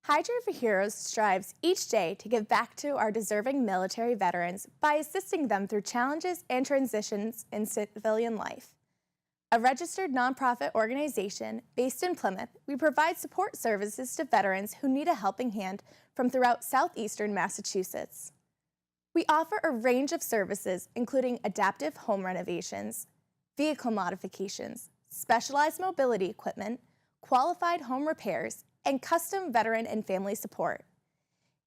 Heidrea for Heroes strives each day to give back to our deserving military veterans by assisting them through challenges and transitions in civilian life. A registered nonprofit organization based in Plymouth, we provide support services to veterans who need a helping hand from throughout southeastern Massachusetts. We offer a range of services including adaptive home renovations, vehicle modifications, specialized mobility equipment, qualified home repairs, and custom veteran and family support.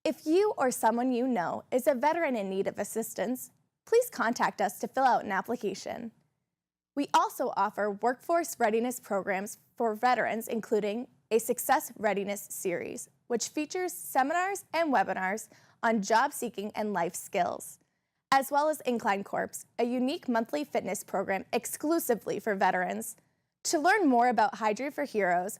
If you or someone you know is a veteran in need of assistance, please contact us to fill out an application. We also offer workforce readiness programs for veterans, including a Success Readiness series, which features seminars and webinars on job seeking and life skills, as well as Incline Corps, a unique monthly fitness program exclusively for veterans. To learn more about Heidrea for Heroes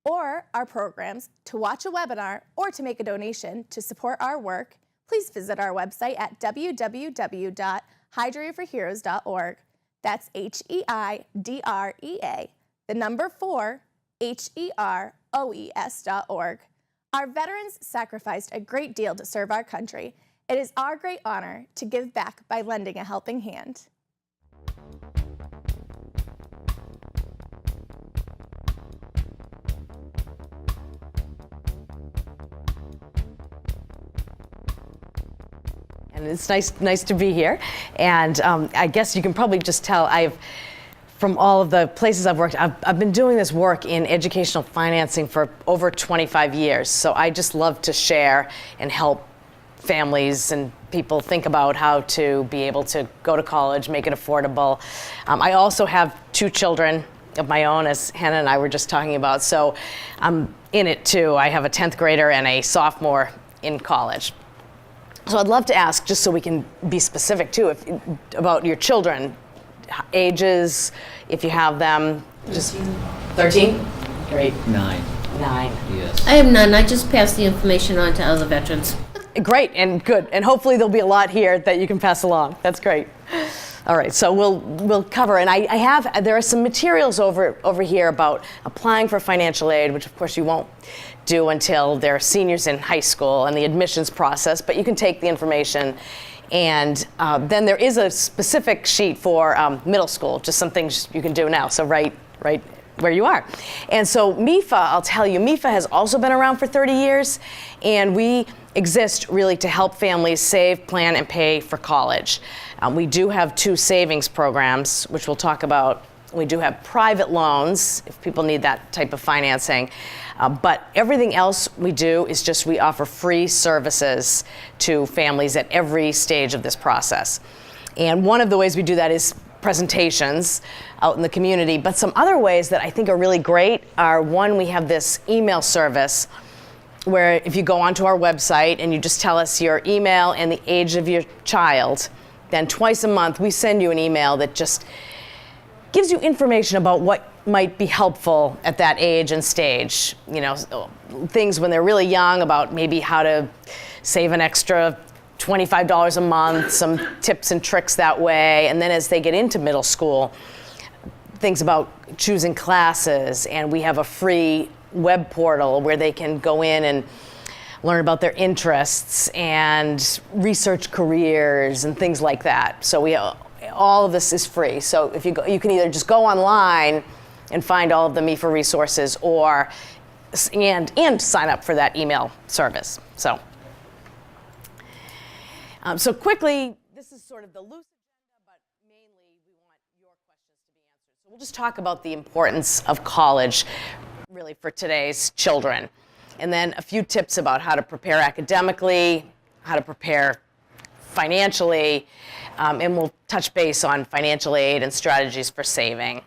or our programs, to watch a webinar, or to make a donation to support our work, please visit our website at www.heidreaforheroes.org. That's H-E-I-D-R-E-A, the number 4, H-E-R-O-E-S.org. Our veterans sacrificed a great deal to serve our country. It is our great honor to give back by lending a helping hand. And it's nice to be here. And I guess you can probably just tell from all of the places I've worked, I've been doing this work in educational financing for over 25 years. So I just love to share and help families and people think about how to be able to go to college, make it affordable. I also have 2 children of my own, as Hannah and I were just talking about. So I'm in it too. I have a 10th grader and a sophomore in college. So I'd love to ask, just so we can be specific too, about your children, ages, if you have them. 13? Great. 9. Yes. I have none. I just pass the information on to other veterans. Great and good. And hopefully there'll be a lot here that you can pass along. That's great. All right, so we'll cover, and there are some materials over here about applying for financial aid, which of course you won't do until they're seniors in high school and the admissions process, but you can take the information. And then there is a specific sheet for middle school, just some things you can do now, so right where you are. And so MEFA, I'll tell you, MEFA has also been around for 30 years, and we exist really to help families save, plan, and pay for college. We do have 2 savings programs, which we'll talk about. We do have private loans if people need that type of financing. But everything else we do is just we offer free services to families at every stage of this process. And one of the ways we do that is presentations out in the community. But some other ways that I think are really great are, one, we have this email service where if you go onto our website and you just tell us your email and the age of your child, then twice a month we send you an email that just gives you information about what might be helpful at that age and stage. You know, things when they're really young about maybe how to save an extra $25 a month, some tips and tricks that way. And then as they get into middle school, things about choosing classes. And we have a free web portal where they can go in and learn about their interests and research careers and things like that. So all of this is free. So if you can either just go online and find all of the MEFA resources, and sign up for that email service. So quickly, this is sort of the loose agenda, but mainly we want your questions to be answered. So we'll just talk about the importance of college, really, for today's children. And then a few tips about how to prepare academically, how to prepare financially, and we'll touch base on financial aid and strategies for saving.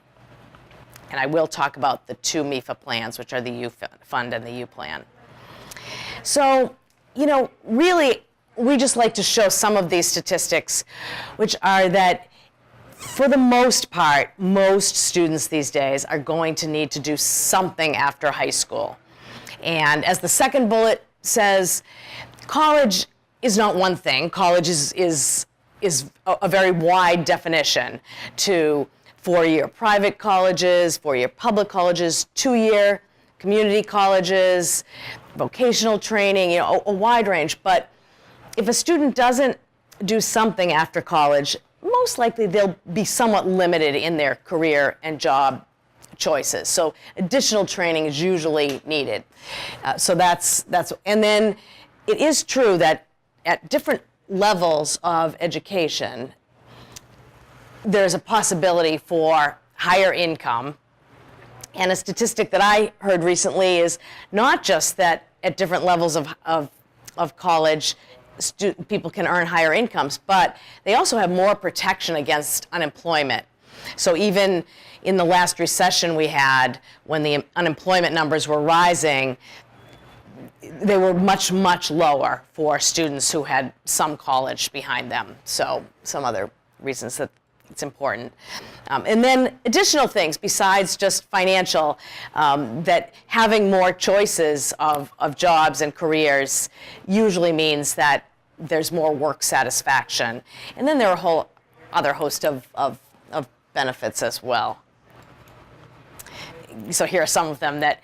And I will talk about the 2 MEFA plans, which are the U Fund and the U Plan. So, really, we just like to show some of these statistics, which are that for the most part, most students these days are going to need to do something after high school. And as the second bullet says, college is not one thing. College is a very wide definition to 4-year private colleges, 4-year public colleges, 2-year community colleges, vocational training, a wide range. But if a student doesn't do something after college, most likely they'll be somewhat limited in their career and job choices. So additional training is usually needed. So that's, and then it is true that at different levels of education, there's a possibility for higher income. And a statistic that I heard recently is not just that at different levels of college, people can earn higher incomes, but they also have more protection against unemployment. So even in the last recession we had, when the unemployment numbers were rising, they were much, much lower for students who had some college behind them. So some other reasons that it's important. And then additional things besides just financial, that having more choices of jobs and careers usually means that there's more work satisfaction. And then there are a whole other host of benefits as well. So here are some of them that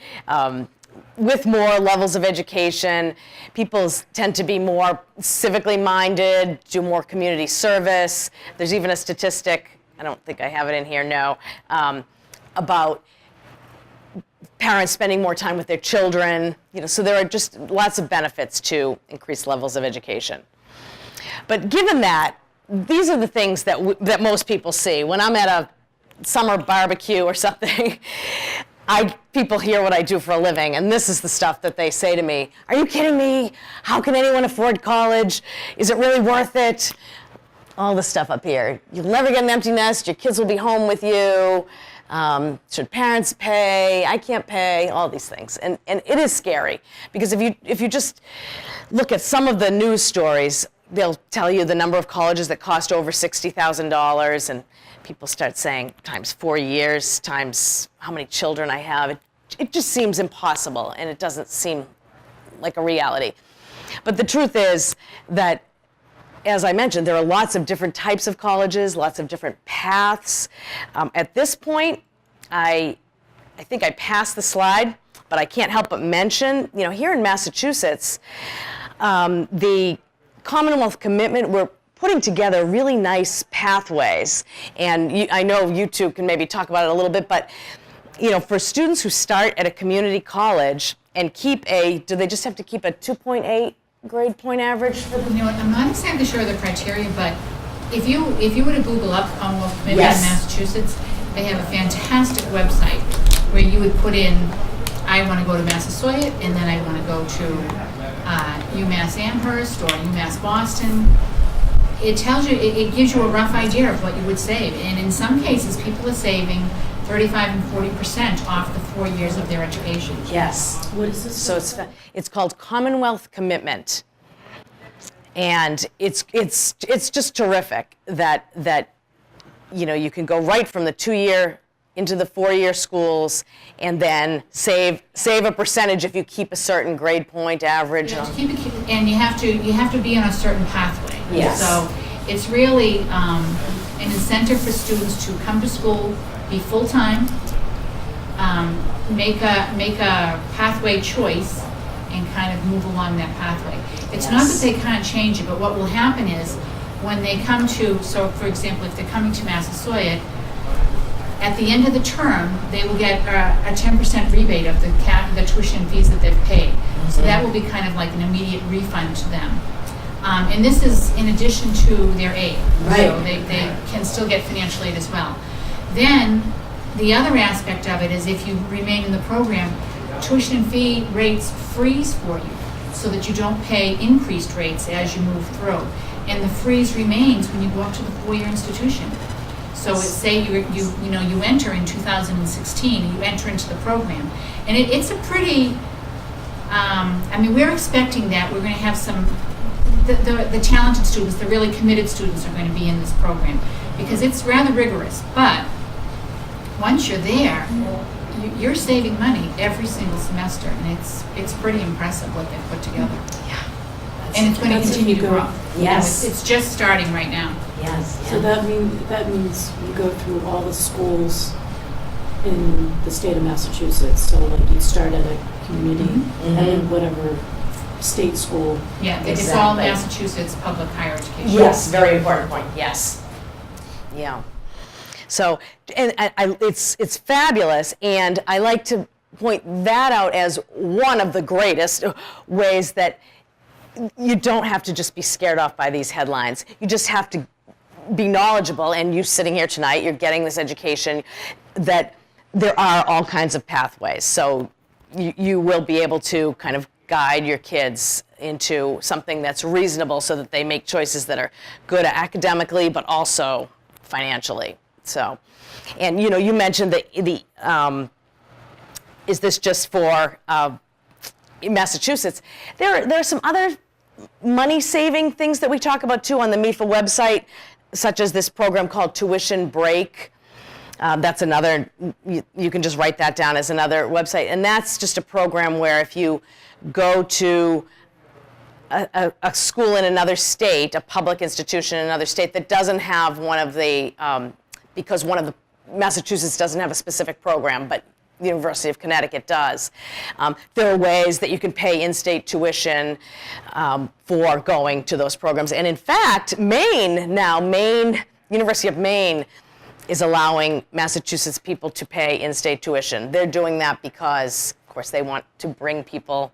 with more levels of education, people tend to be more civically minded, do more community service. There's even a statistic, I don't think I have it in here, no, about parents spending more time with their children. So there are just lots of benefits to increased levels of education. But given that, these are the things that most people see. When I'm at a summer barbecue or something, people hear what I do for a living, and this is the stuff that they say to me. Are you kidding me? How can anyone afford college? Is it really worth it? All the stuff up here. You'll never get an empty nest. Your kids will be home with you. Should parents pay? I can't pay. All these things, and it is scary because if you just look at some of the news stories, they'll tell you the number of colleges that cost over $60,000, and people start saying times 4 years, times how many children I have. It just seems impossible, and it doesn't seem like a reality. But the truth is that, as I mentioned, there are lots of different types of colleges, lots of different paths. At this point, I think I passed the slide, but I can't help but mention, here in Massachusetts, the Commonwealth Commitment, we're putting together really nice pathways. And I know you two can maybe talk about it a little bit, but for students who start at a community college and do they just have to keep a 2.8 grade point average? I'm not exactly sure of the criteria, but if you were to Google up Commonwealth Commitment in Massachusetts, they have a fantastic website where you would put in, I want to go to Massasoit, and then I want to go to UMass Amherst or UMass Boston. It tells you, it gives you a rough idea of what you would save. And in some cases, people are saving 35 and 40% off the 4 years of their education. Yes. What is this? So it's called Commonwealth Commitment. And it's just terrific that you can go right from the 2-year into the 4-year schools, and then save a percentage if you keep a certain grade point average. You have to keep it, and you have to be on a certain pathway. Yes. So it's really an incentive for students to come to school, be full time, make a pathway choice, and kind of move along that pathway. It's not that they can't change it, but what will happen is when they come to, so for example, if they're coming to Massasoit, at the end of the term, they will get a 10% rebate of the tuition fees that they've paid. So that will be kind of like an immediate refund to them. And this is in addition to their aid. Right. So they can still get financial aid as well. Then the other aspect of it is if you remain in the program, tuition and fee rates freeze for you so that you don't pay increased rates as you move through. And the freeze remains when you go up to the 4-year institution. So say you enter in 2016, you enter into the program, and it's a pretty. We're expecting that we're going to have some. The talented students, the really committed students, are going to be in this program because it's rather rigorous. But once you're there, you're saving money every single semester, and it's pretty impressive what they've put together. Yeah. And it's going to continue to grow. Yes. It's just starting right now. Yes. So that means you go through all the schools in the state of Massachusetts. So like you start at a community, and then whatever state school. Yeah, it's all Exactly. Massachusetts public higher education. Yes, very important point, yes. Yeah. So, and it's fabulous, and I like to point that out as one of the greatest ways that you don't have to just be scared off by these headlines. You just have to be knowledgeable, and you sitting here tonight, you're getting this education that there are all kinds of pathways. So you will be able to kind of guide your kids into something that's reasonable so that they make choices that are good academically, but also financially. So, and you mentioned the is this just for Massachusetts? There are some other money-saving things that we talk about too on the MEFA website, such as this program called Tuition Break. That's another, you can just write that down as another website. And that's just a program where if you go to a school in another state, a public institution in another state that doesn't have one of the, because one of the, Massachusetts doesn't have a specific program, but the University of Connecticut does. There are ways that you can pay in-state tuition for going to those programs. And in fact, University of Maine is allowing Massachusetts people to pay in-state tuition. They're doing that because, of course, they want to bring people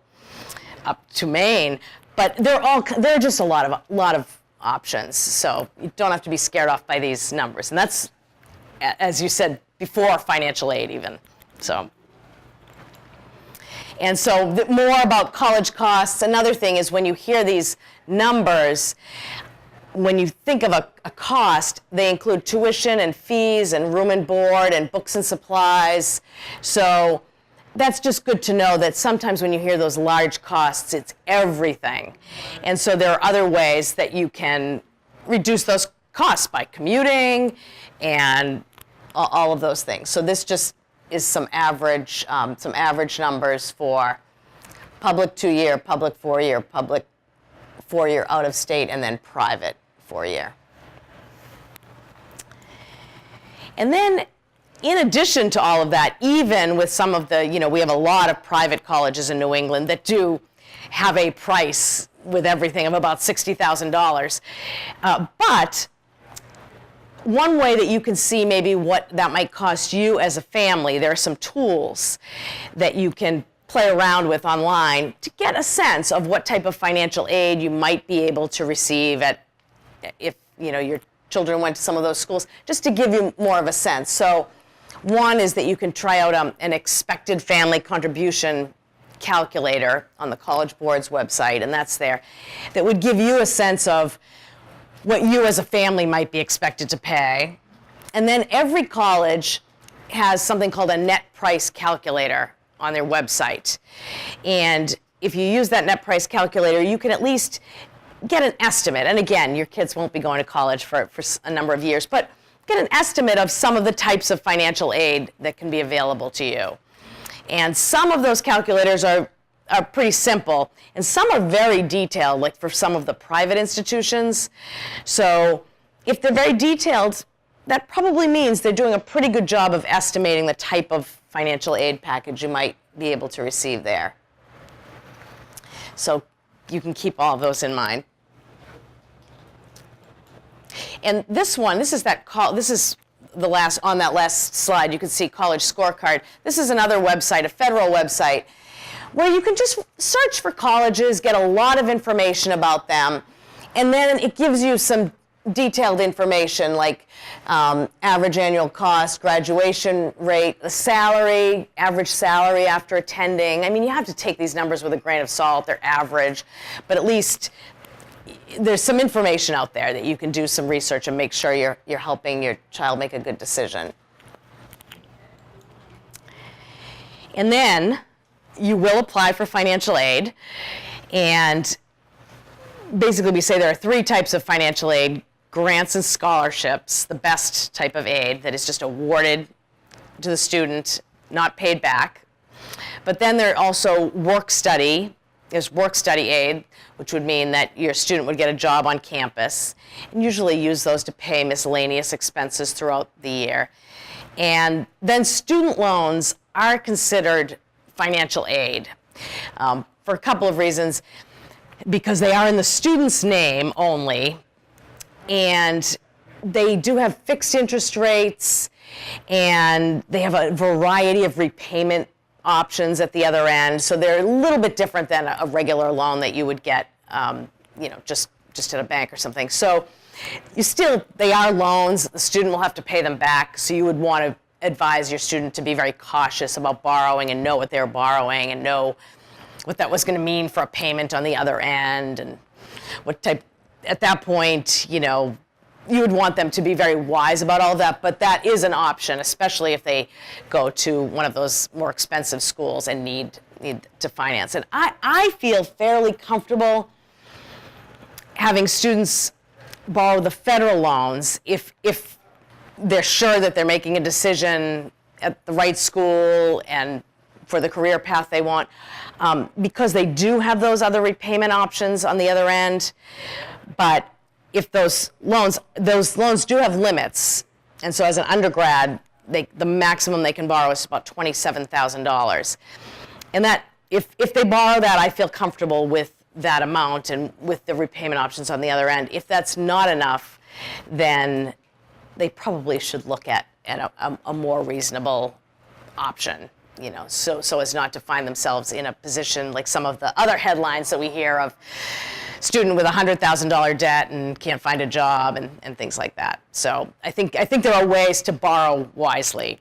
up to Maine. But there are just a lot of options. So you don't have to be scared off by these numbers. And that's, as you said, before financial aid even. So, and so more about college costs. Another thing is when you hear these numbers, when you think of a cost, they include tuition and fees and room and board and books and supplies. So that's just good to know that sometimes when you hear those large costs, it's everything. And so there are other ways that you can reduce those costs by commuting and all of those things. So this just is some average numbers for public 2-year, public 4-year, public 4-year out of state, and then private 4-year. And then in addition to all of that, even with some of the, we have a lot of private colleges in New England that do have a price with everything of about $60,000. But one way that you can see maybe what that might cost you as a family, there are some tools that you can play around with online to get a sense of what type of financial aid you might be able to receive if your children went to some of those schools, just to give you more of a sense. So one is that you can try out an expected family contribution calculator on the College Board's website, and that's there, that would give you a sense of what you as a family might be expected to pay. And then every college has something called a net price calculator on their website. And if you use that net price calculator, you can at least get an estimate. And again, your kids won't be going to college for a number of years, but get an estimate of some of the types of financial aid that can be available to you. And some of those calculators are pretty simple, and some are very detailed, like for some of the private institutions. So if they're very detailed, that probably means they're doing a pretty good job of estimating the type of financial aid package you might be able to receive there. So you can keep all of those in mind. And this is the last, on that last slide, you can see College Scorecard. This is another website, a federal website, where you can just search for colleges, get a lot of information about them, and then it gives you some detailed information like average annual cost, graduation rate, the salary, average salary after attending. I mean, you have to take these numbers with a grain of salt. They're average, but at least there's some information out there that you can do some research and make sure you're helping your child make a good decision. And then you will apply for financial aid, and basically we say there are 3 types of financial aid: grants and scholarships, the best type of aid that is just awarded to the student, not paid back. But then there are also there's work study aid, which would mean that your student would get a job on campus, and usually use those to pay miscellaneous expenses throughout the year. And then student loans are considered financial aid. for a couple of reasons. Because they are in the student's name only, and they do have fixed interest rates, and they have a variety of repayment options at the other end. So they're a little bit different than a regular loan that you would get, just at a bank or something. So they are loans. The student will have to pay them back. So you would want to advise your student to be very cautious about borrowing and know what they're borrowing and know what that was going to mean for a payment on the other end, and at that point, you would want them to be very wise about all of that, but that is an option, especially if they go to one of those more expensive schools and need to finance it. I feel fairly comfortable having students borrow the federal loans if they're sure that they're making a decision at the right school and for the career path they want, because they do have those other repayment options on the other end. But if those loans do have limits, and so as an undergrad, the maximum they can borrow is about $27,000. And that if they borrow that, I feel comfortable with that amount and with the repayment options on the other end. If that's not enough, then they probably should look at a more reasonable option. So as not to find themselves in a position like some of the other headlines that we hear of student with $100,000 debt and can't find a job and things like that. So I think there are ways to borrow wisely.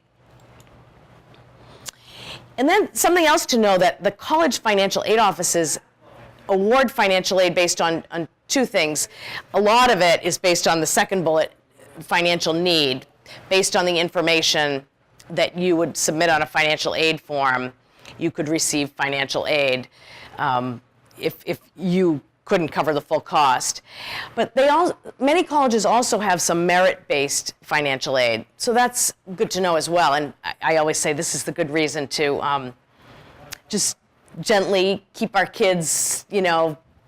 And then something else to know, that the college financial aid offices award financial aid based on two things. A lot of it is based on the second bullet, financial need, based on the information that you would submit on a financial aid form. You could receive financial aid if you couldn't cover the full cost. But many colleges also have some merit-based financial aid, so that's good to know as well. And I always say this is the good reason to just gently keep our kids,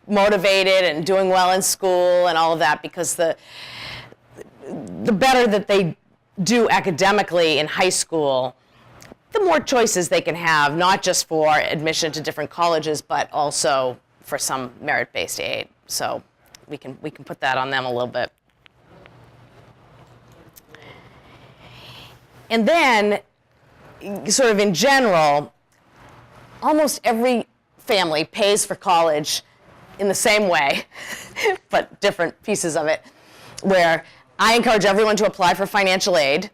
motivated and doing well in school and all of that, because the better that they do academically in high school, the more choices they can have, not just for admission to different colleges, but also for some merit-based aid. So we can put that on them a little bit. And then, sort of in general, almost every family pays for college in the same way, but different pieces of it, where I encourage everyone to apply for financial aid.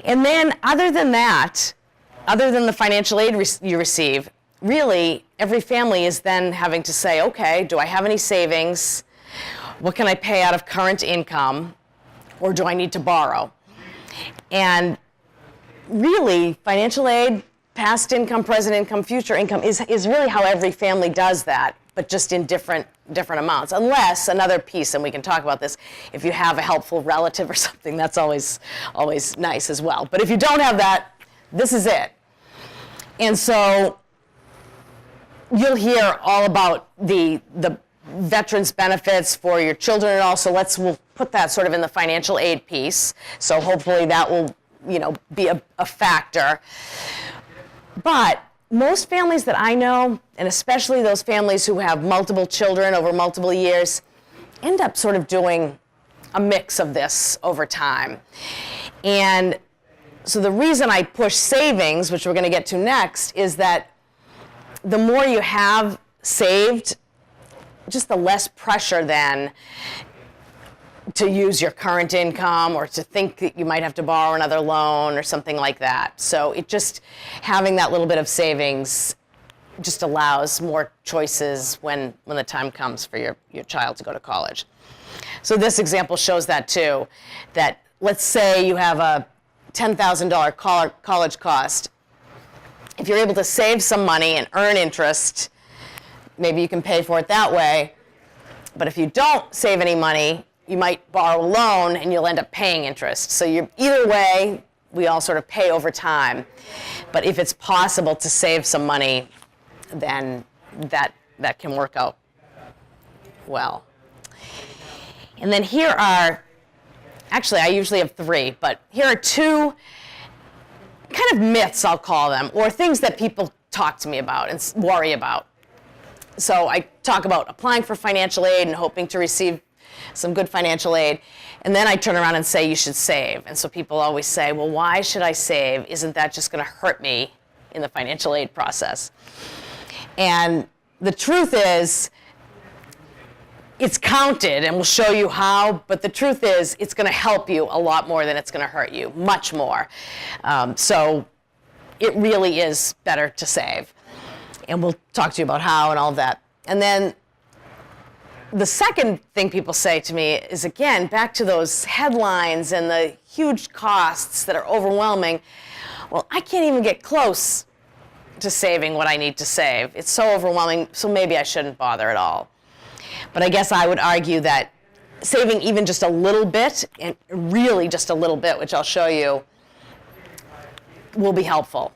And then other than that, other than the financial aid you receive, really every family is then having to say, okay, do I have any savings? What can I pay out of current income? Or do I need to borrow? And really, financial aid, past income, present income, future income is really how every family does that, but just in different amounts. Unless, another piece, and we can talk about this, if you have a helpful relative or something, that's always nice as well. But if you don't have that, this is it. And so you'll hear all about the veterans benefits for your children, and also we'll put that sort of in the financial aid piece. So hopefully that will, be a factor. But most families that I know, and especially those families who have multiple children over multiple years, end up sort of doing a mix of this over time. And so the reason I push savings, which we're going to get to next, is that the more you have saved, just the less pressure then to use your current income or to think that you might have to borrow another loan or something like that. So having that little bit of savings just allows more choices when the time comes for your child to go to college. So this example shows that too, that let's say you have a $10,000 college cost. If you're able to save some money and earn interest, maybe you can pay for it that way. But if you don't save any money, you might borrow a loan and you'll end up paying interest. So either way, we all sort of pay over time. But if it's possible to save some money, then that can work out well. And then actually I usually have three, but here are two kind of myths, I'll call them, or things that people talk to me about and worry about. So I talk about applying for financial aid and hoping to receive some good financial aid. And then I turn around and say, you should save. And so people always say, well, why should I save? Isn't that just going to hurt me in the financial aid process? And the truth is, it's counted, and we'll show you how, but the truth is, it's going to help you a lot more than it's going to hurt you, much more. So it really is better to save. And we'll talk to you about how and all of that. And then the second thing people say to me is, again, back to those headlines and the huge costs that are overwhelming. Well, I can't even get close to saving what I need to save. It's so overwhelming, so maybe I shouldn't bother at all. But I guess I would argue that saving even just a little bit, and really just a little bit, which I'll show you, will be helpful.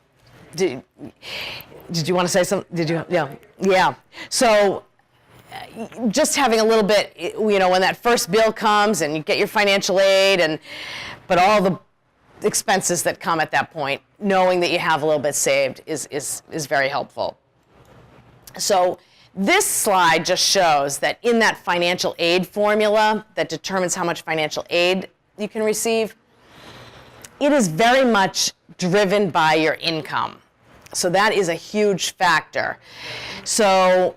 Did you want to say something? Did you? Yeah. So just having a little bit, when that first bill comes and you get your financial aid, but all the expenses that come at that point, knowing that you have a little bit saved is very helpful. So this slide just shows that in that financial aid formula that determines how much financial aid you can receive, it is very much driven by your income. So that is a huge factor. So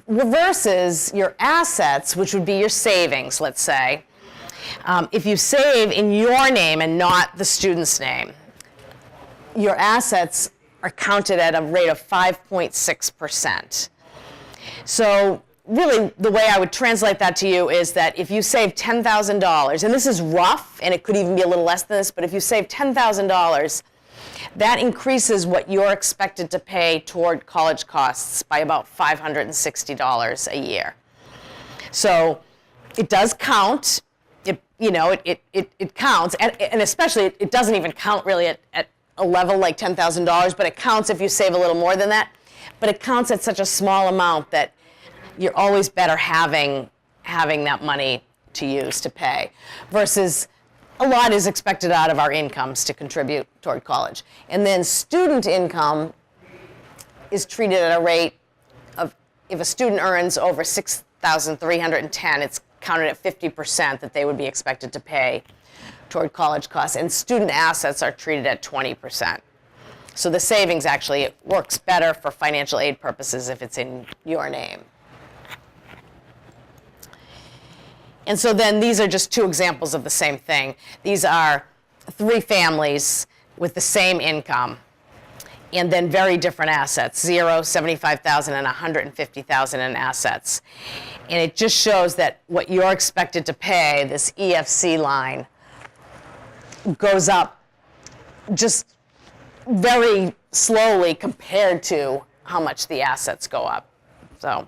versus your assets, which would be your savings, let's say, if you save in your name and not the student's name, your assets are counted at a rate of 5.6%. So really, the way I would translate that to you is that if you save $10,000, and this is rough, and it could even be a little less than this, but if you save $10,000, that increases what you're expected to pay toward college costs by about $560 a year. So it does count. It counts, and especially it doesn't even count really at a level like $10,000, but it counts if you save a little more than that. But it counts at such a small amount that you're always better having that money to use to pay, versus a lot is expected out of our incomes to contribute toward college. And then student income is treated at a rate of, if a student earns over $6,310, it's counted at 50% that they would be expected to pay toward college costs, and student assets are treated at 20%. So the savings actually works better for financial aid purposes if it's in your name. And so then these are just two examples of the same thing. These are three families with the same income, and then very different assets, $0, $75,000, and $150,000 in assets. And it just shows that what you're expected to pay, this EFC line, goes up just very slowly compared to how much the assets go up. So,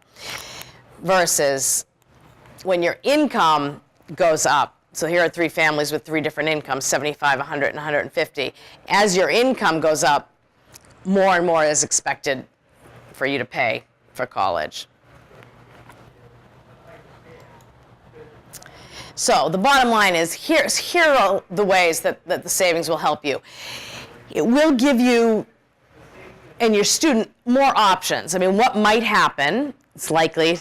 versus when your income goes up, so here are three families with three different incomes, 75, 100, and 150. As your income goes up, more and more is expected for you to pay for college. So the bottom line is, here are the ways that the savings will help you. It will give you and your student more options. I mean, what might happen, it's likely,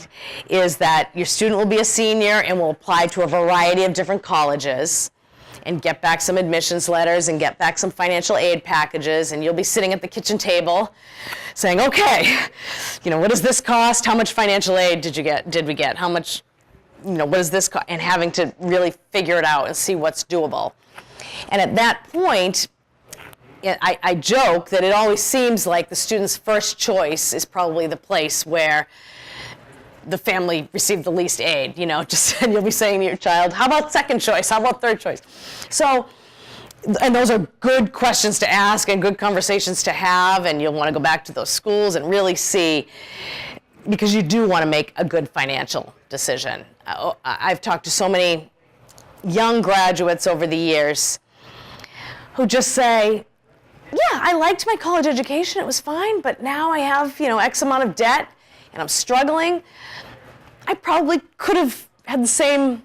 is that your student will be a senior and will apply to a variety of different colleges and get back some admissions letters and get back some financial aid packages, and you'll be sitting at the kitchen table saying, okay, what does this cost? How much financial aid did we get? How much, what does this cost? And having to really figure it out and see what's doable. And at that point, I joke that it always seems like the student's first choice is probably the place where the family received the least aid, and you'll be saying to your child, how about second choice? How about third choice? So, and those are good questions to ask and good conversations to have, and you'll want to go back to those schools and really see, because you do want to make a good financial decision. I've talked to so many young graduates over the years who just say, yeah, I liked my college education, it was fine, but now I have, X amount of debt, and I'm struggling. I probably could have had the same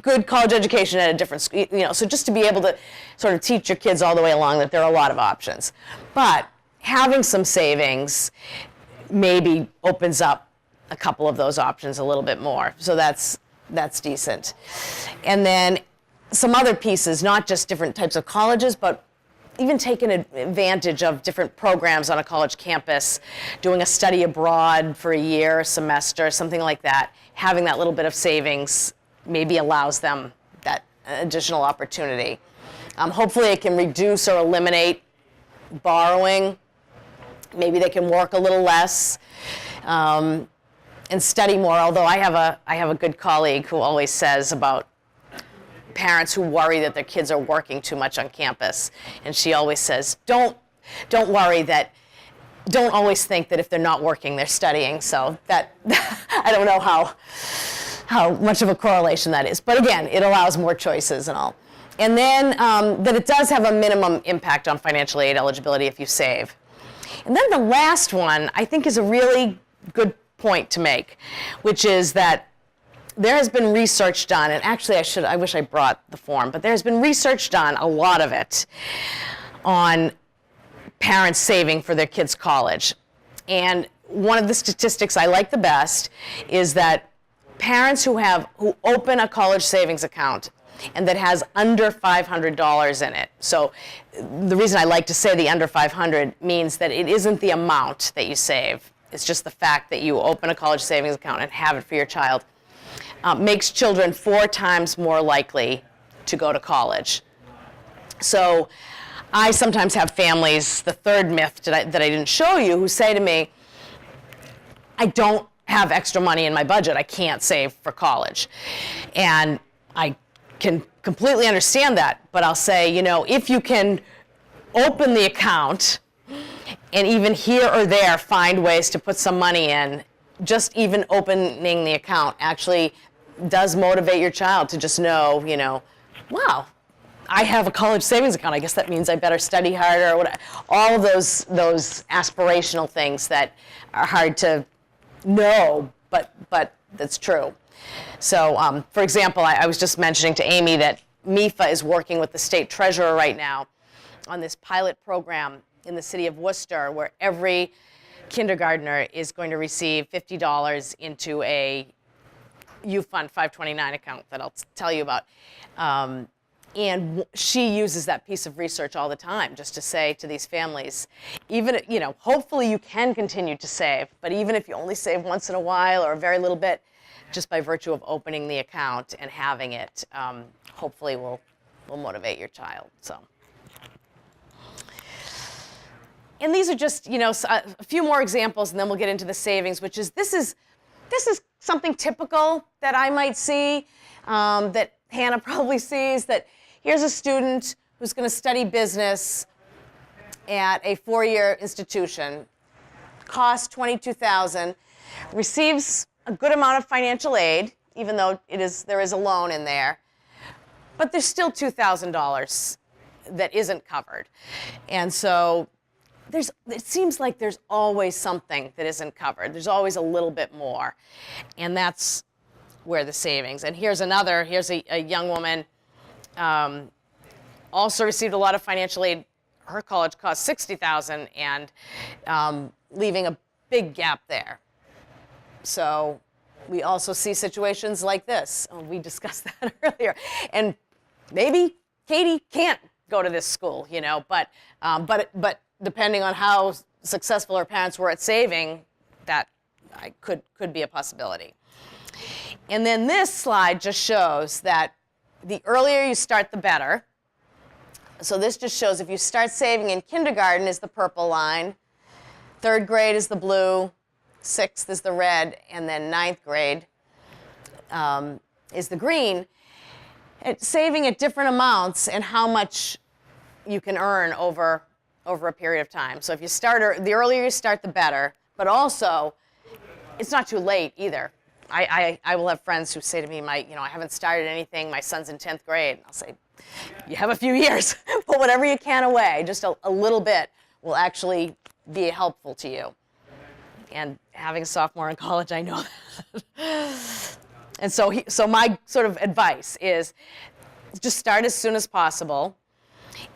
good college education at a different school, so just to be able to sort of teach your kids all the way along that there are a lot of options. But having some savings maybe opens up a couple of those options a little bit more. So that's decent. And then some other pieces, not just different types of colleges, but even taking advantage of different programs on a college campus, doing a study abroad for a year, a semester, something like that. Having that little bit of savings maybe allows them that additional opportunity. Hopefully it can reduce or eliminate borrowing. Maybe they can work a little less and study more, although I have a good colleague who always says about parents who worry that their kids are working too much on campus. And she always says, don't worry that, don't always think that if they're not working, they're studying. So that, I don't know how much of a correlation that is. But again, it allows more choices and all. And then that it does have a minimum impact on financial aid eligibility if you save. And then the last one, I think, is a really good point to make, which is that there has been research done, and actually I wish I brought the form, but there's been research done, a lot of it, on parents saving for their kids' college. And one of the statistics I like the best is that parents who open a college savings account and that has under $500 in it. So the reason I like to say the under 500 means that it isn't the amount that you save. It's just the fact that you open a college savings account and have it for your child. Makes children 4 times more likely to go to college. So I sometimes have families, the third myth that I didn't show you, who say to me, I don't have extra money in my budget. I can't save for college. And I can completely understand that, but I'll say, if you can open the account and even here or there find ways to put some money in, just even opening the account actually does motivate your child to just know, wow, I have a college savings account. I guess that means I better study harder or whatever. All of those aspirational things that are hard to know, but that's true. So, for example, I was just mentioning to Amy that MEFA is working with the state treasurer right now on this pilot program in the city of Worcester where every kindergartner is going to receive $50 into a Youth Fund 529 account that I'll tell you about. And she uses that piece of research all the time just to say to these families, even, hopefully you can continue to save, but even if you only save once in a while or a very little bit, just by virtue of opening the account and having it, hopefully will motivate your child. So. And these are just, a few more examples, and then we'll get into the savings, which is this is something typical that I might see, that Hannah probably sees, that here's a student who's going to study business at a 4-year institution, costs $22,000, receives a good amount of financial aid, even though there is a loan in there, but there's still $2,000 that isn't covered. And so it seems like there's always something that isn't covered. There's always a little bit more. And that's where the savings. And here's a young woman, also received a lot of financial aid. Her college cost $60,000 and leaving a big gap there. So we also see situations like this. Oh, we discussed that earlier. And maybe Katie can't go to this school, but depending on how successful her parents were at saving, that could be a possibility. And then this slide just shows that the earlier you start, the better. So this just shows if you start saving in kindergarten is the purple line, 3rd grade is the blue, 6th is the red, and then 9th grade is the green. It's saving at different amounts and how much you can earn over a period of time. So if you start, the earlier you start, the better. But also, it's not too late either. I will have friends who say to me, I haven't started anything. My son's in 10th grade. I'll say, you have a few years. Put whatever you can away. Just a little bit will actually be helpful to you. And having a sophomore in college, I know that. And so my sort of advice is just start as soon as possible.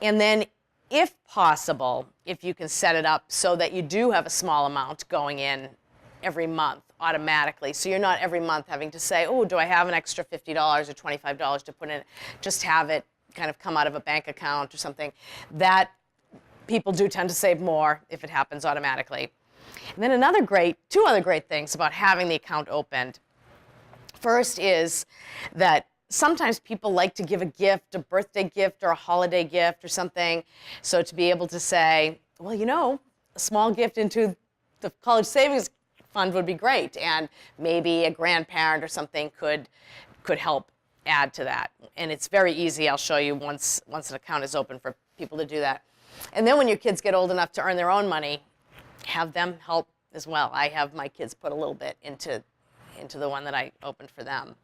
And then if possible, if you can set it up so that you do have a small amount going in every month automatically. So you're not every month having to say, oh, do I have an extra $50 or $25 to put in? Just have it kind of come out of a bank account or something. That people do tend to save more if it happens automatically. And then two other great things about having the account opened. First is that sometimes people like to give a gift, a birthday gift or a holiday gift or something. So to be able to say, well, you know, a small gift into the college savings fund would be great, and maybe a grandparent or something could help add to that. And it's very easy. I'll show you once an account is open for people to do that. And then when your kids get old enough to earn their own money, have them help as well. I have my kids put a little bit into the one that I opened for them.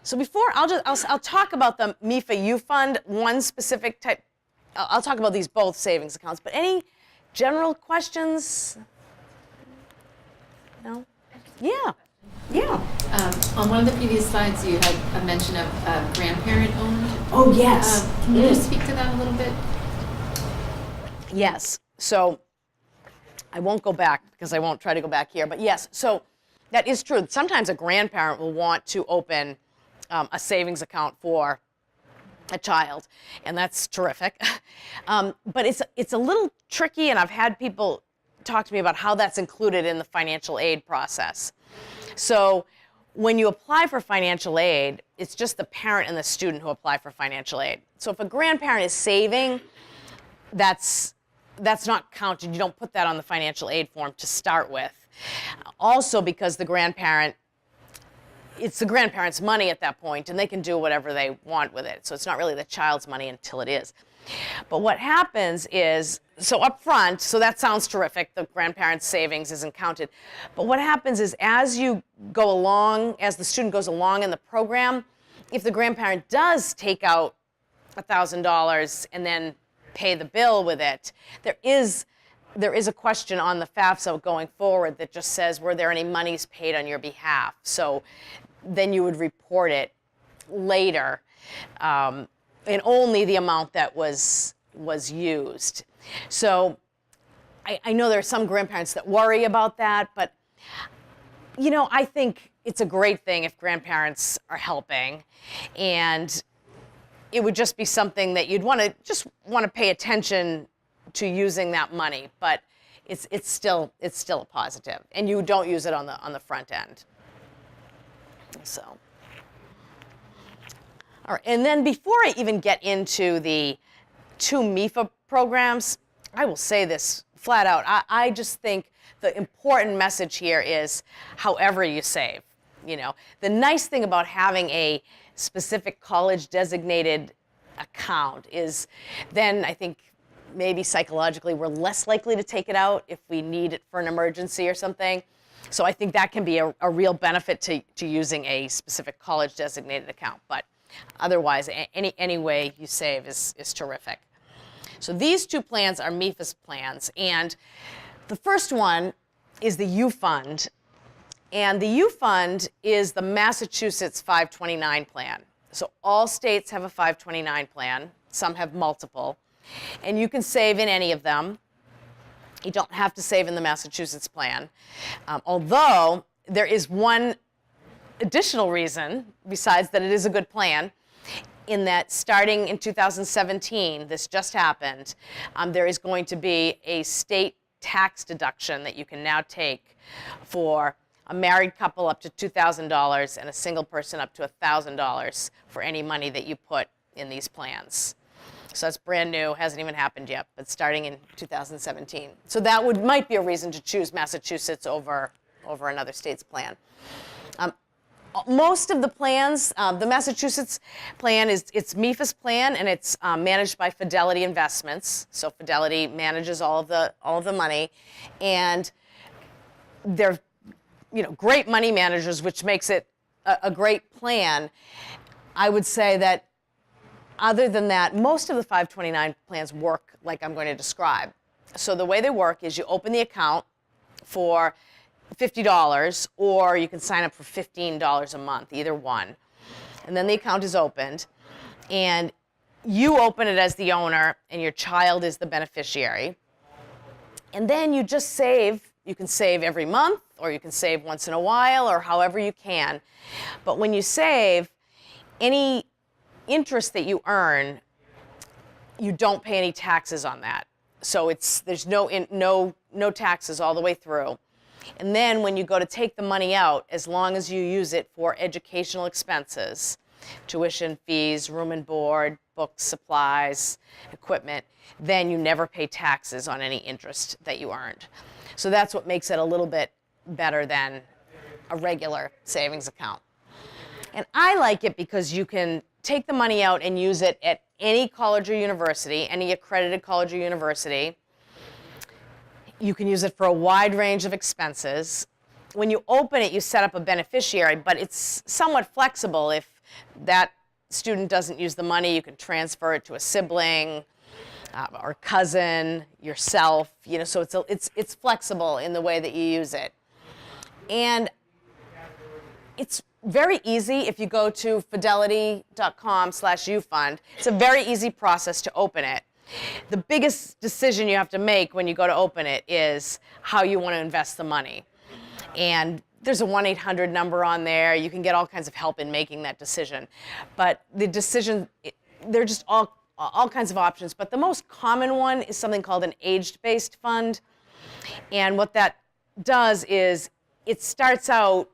So before, I'll talk about the MEFA U Fund, one specific type. I'll talk about these both savings accounts, but any general questions? No? Yeah. Yeah. On one of the previous slides, you had a mention of grandparent-owned. Oh, yes. Can you just speak to that a little bit? Yes. So I won't go back because I won't try to go back here. But yes, so that is true. Sometimes a grandparent will want to open a savings account for a child, and that's terrific. But it's a little tricky, and I've had people talk to me about how that's included in the financial aid process. So when you apply for financial aid, it's just the parent and the student who apply for financial aid. So if a grandparent is saving, that's not counted. You don't put that on the financial aid form to start with. Also, because it's the grandparent's money at that point, and they can do whatever they want with it. So it's not really the child's money until it is. But what happens is, so up front, so that sounds terrific, the grandparent's savings isn't counted. But what happens is as you go along, as the student goes along in the program, if the grandparent does take out $1,000 and then pay the bill with it, there is a question on the FAFSA going forward that just says, were there any monies paid on your behalf? So then you would report it later, and only the amount that was used. So I know there are some grandparents that worry about that, but you know, I think it's a great thing if grandparents are helping, and it would just be something that you'd want to pay attention to using that money, but it's still a positive, and you don't use it on the front end. So, all right, and then before I even get into the two MEFA programs, I will say this flat out. I just think the important message here is however you save. You know, the nice thing about having a specific college designated account is then I think maybe psychologically we're less likely to take it out if we need it for an emergency or something. So I think that can be a real benefit to using a specific college designated account. But otherwise, any way you save is terrific. So these two plans are MEFA's plans, and the first one is the U Fund. And the U Fund is the Massachusetts 529 plan. So all states have a 529 plan. Some have multiple. And you can save in any of them. You don't have to save in the Massachusetts plan. Although there is one additional reason, besides that it is a good plan, in that starting in 2017, this just happened, there is going to be a state tax deduction that you can now take for a married couple up to $2,000 and a single person up to $1,000 for any money that you put in these plans. So that's brand new, hasn't even happened yet, but starting in 2017. So that might be a reason to choose Massachusetts over another state's plan. Most of the plans, the Massachusetts plan it's MEFA's plan, and it's managed by Fidelity Investments. So Fidelity manages all of the money, and they're great money managers, which makes it a great plan. I would say that other than that, most of the 529 plans work like I'm going to describe. So the way they work is you open the account for $50, or you can sign up for $15 a month, either one. And then the account is opened, and you open it as the owner and your child is the beneficiary. And then you just save. You can save every month, or you can save once in a while, or however you can. But when you save, any interest that you earn, you don't pay any taxes on that. So there's no taxes all the way through. And then when you go to take the money out, as long as you use it for educational expenses, tuition fees, room and board, books, supplies, equipment, then you never pay taxes on any interest that you earned. So that's what makes it a little bit better than a regular savings account. And I like it because you can take the money out and use it at any college or university, any accredited college or university. You can use it for a wide range of expenses. When you open it, you set up a beneficiary, but it's somewhat flexible. If that student doesn't use the money, you can transfer it to a sibling or cousin, yourself. So it's flexible in the way that you use it. And it's very easy. If you go to fidelity.com/ufund, it's a very easy process to open it. The biggest decision you have to make when you go to open it is how you want to invest the money. And there's a 1-800 number on there. You can get all kinds of help in making that decision. But the decision, they're just all kinds of options. But the most common one is something called an age-based fund. And what that does is it starts out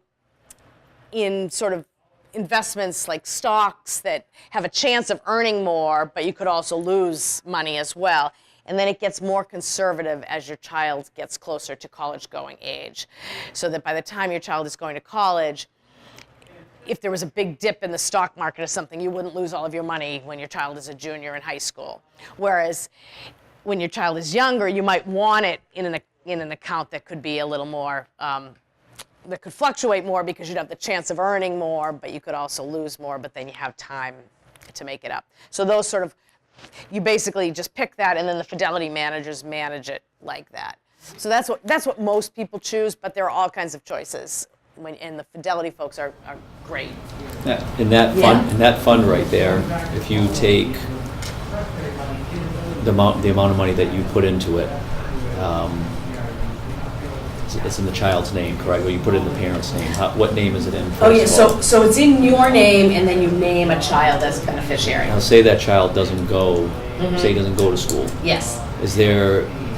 in sort of investments like stocks that have a chance of earning more, but you could also lose money as well. And then it gets more conservative as your child gets closer to college-going age. So that by the time your child is going to college, if there was a big dip in the stock market or something, you wouldn't lose all of your money when your child is a junior in high school. Whereas when your child is younger, you might want it in an account that could be a little more that could fluctuate more, because you'd have the chance of earning more, but you could also lose more, but then you have time to make it up. So those sort of, you basically just pick that, and then the Fidelity managers manage it like that. So that's what most people choose, but there are all kinds of choices. And the Fidelity folks are great. Yeah, in that fund right there, if you take the amount of money that you put into it, it's in the child's name, correct? Or you put it in the parent's name. What name is it in? Oh yeah, so it's in your name, and then you name a child as a beneficiary. Now, say that child doesn't go. Say he doesn't go to school. Yes.